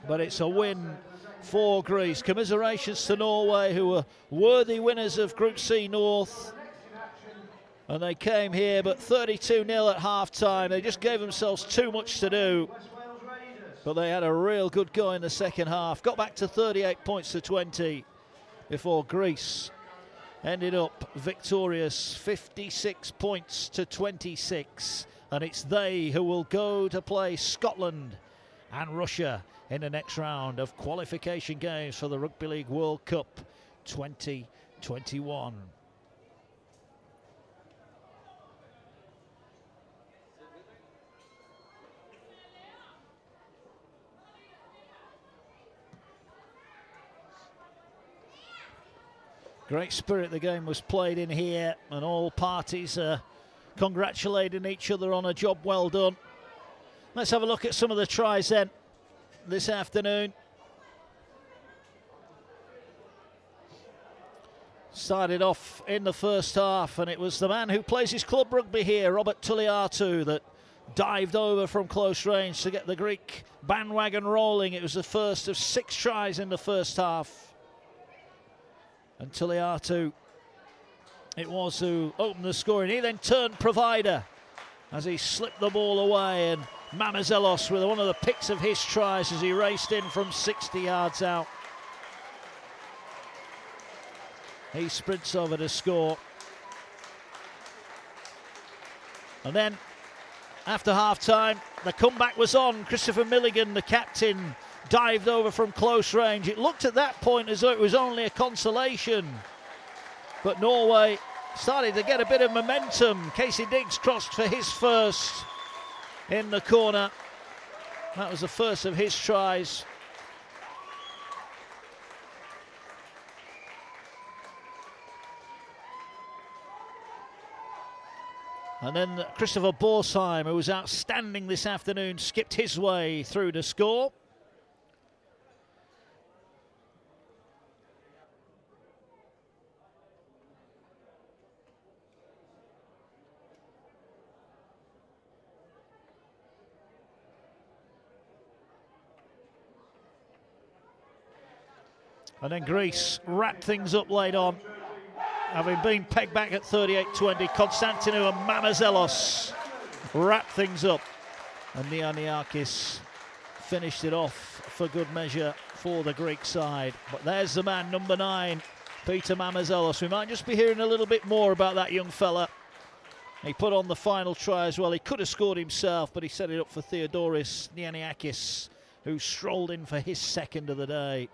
But it's a win for Greece. Commiserations to Norway, who were worthy winners of Group C North. And they came here, but 32-0 at half-time. They just gave themselves too much to do. But they had a real good go in the second half. Got back to 38 points to 20 before Greece ended up victorious, 56 points to 26. And it's they who will go to play Scotland and Russia in the next round of qualification games for the Rugby League World Cup 2021. Great spirit the game was played in here, and all parties are congratulating each other on a job well done. Let's have a look at some of the tries then this afternoon. Started off in the first half, and it was the man who plays his club rugby here, Robert Tuliatu, that dived over from close range to get the Greek bandwagon rolling. It was the first of 6 tries in the first half. And Tuliatu, it was who opened the scoring. He then turned provider as he slipped the ball away, and Mamazelos with one of the picks of his tries as he raced in from 60 yards out. He sprints over to score. And then, after half-time, the comeback was on. Christopher Milligan, the captain, dived over from close range. It looked at that point as though it was only a consolation. But Norway started to get a bit of momentum. Casey Diggs crossed for his first in the corner. That was the first of his tries. And then Christopher Borsheim, who was outstanding this afternoon, skipped his way through to score. And then Greece wrapped things up late on. Having been pegged back at 38-20, Konstantinou and Mamazelos wrapped things up. And Nianiakis finished it off for good measure for the Greek side. But there's the man, number 9, Peter Mamazelos. We might just be hearing a little bit more about that young fella. He put on the final try as well. He could have scored himself, but he set it up for Theodoris Nianiakis, who strolled in for his second of the day.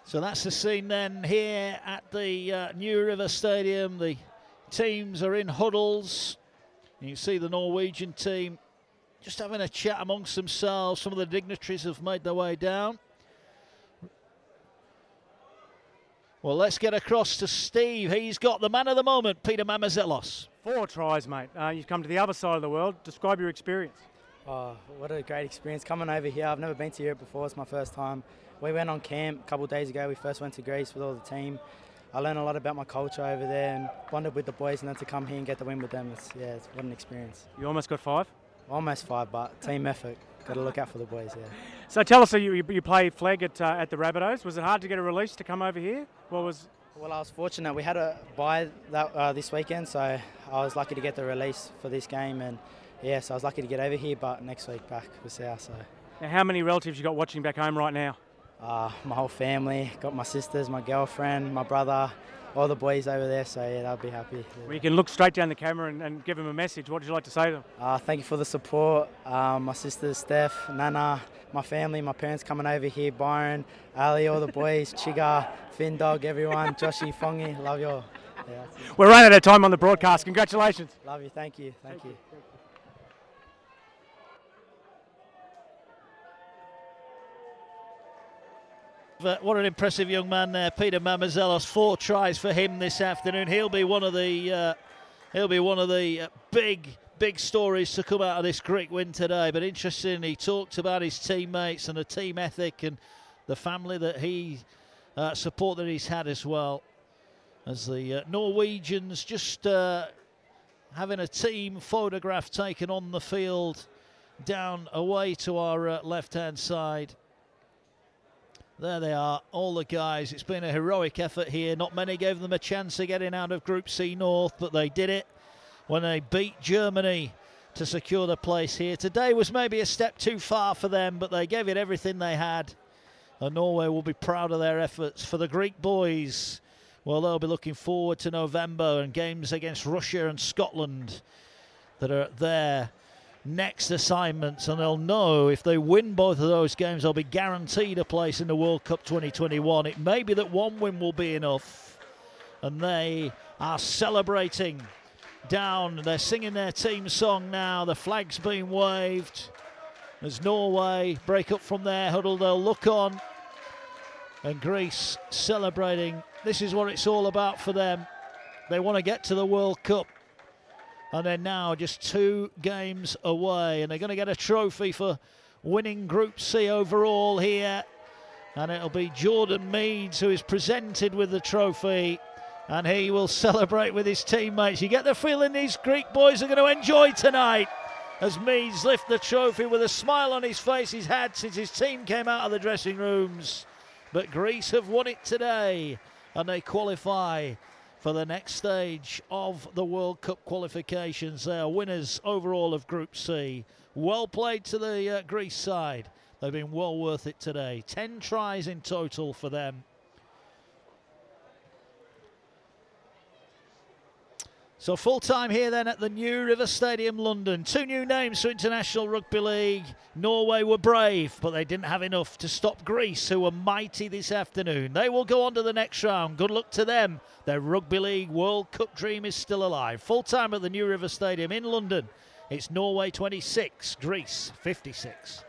So that's the scene then here at the New River Stadium. The teams are in huddles. You can see the Norwegian team just having a chat amongst themselves. Some of the dignitaries have made their way down. Well, let's get across to Steve. He's got the man of the moment, Peter Mamazelos. 4 tries, mate. You've come to the other side of the world. Describe your experience. Oh, what a great experience coming over here. I've never been to Europe before. It's my first time. We went on camp a couple of days ago. We first went to Greece with all the team. I learned a lot about my culture over there and bonded with the boys, and then to come here and get the win with them, it's what an experience. You almost got 5? Almost 5, but team effort. Got to look out for the boys, yeah. So tell us, you played flag at the Rabbitohs. Was it hard to get a release to come over here? Well, I was fortunate. We had a bye this weekend, so I was lucky to get the release for this game, and so I was lucky to get over here, but next week back with South. So. Now, how many relatives you got watching back home right now? My whole family, got my sisters, my girlfriend, my brother, all the boys over there, so they'll be happy. Yeah. Well, you can look straight down the camera and give them a message. What would you like to say to them? Thank you for the support. My sisters, Steph, Nana, my family, my parents coming over here, Byron, Ali, all the boys, Chiga, Finn Dog, everyone, Joshi, Fongi, love you all. Yeah, we're running out of time on the broadcast. Congratulations. Love you, thank you. Thank you. What an impressive young man there, Peter Mamazelos. 4 tries for him this afternoon. He'll be one of the big stories to come out of this Greek win today. But interesting, he talked about his teammates and the team ethic and the family that he support that he's had as well. As the Norwegians just having a team photograph taken on the field down away to our left-hand side. There they are, all the guys. It's been a heroic effort here. Not many gave them a chance of getting out of Group C North, but they did it when they beat Germany to secure the place here. Today was maybe a step too far for them, but they gave it everything they had. And Norway will be proud of their efforts. For the Greek boys, well, they'll be looking forward to November and games against Russia and Scotland that are their next assignments, and they'll know if they win both of those games, they'll be guaranteed a place in the World Cup 2021. It may be that one win will be enough, and they are celebrating down. They're singing their team song now. The flag's being waved as Norway break up from their huddle. They'll look on, and Greece celebrating. This is what it's all about for them. They want to get to the World Cup. And they're now just 2 games away, and they're going to get a trophy for winning Group C overall here. And it'll be Jordan Meads who is presented with the trophy, and he will celebrate with his teammates. You get the feeling these Greek boys are going to enjoy tonight as Meads lifts the trophy with a smile on his face he's had since his team came out of the dressing rooms. but Greece have won it today and they qualify for the next stage of the World Cup qualifications. They are winners overall of Group C. Well played to the Greece side. They've been well worth it today. 10 tries in total for them. So full time here then at the New River Stadium, London. 2 new names for International Rugby League. Norway were brave, but they didn't have enough to stop Greece, who were mighty this afternoon. They will go on to the next round. Good luck to them. Their Rugby League World Cup dream is still alive. Full time at the New River Stadium in London. It's Norway 26, Greece 56.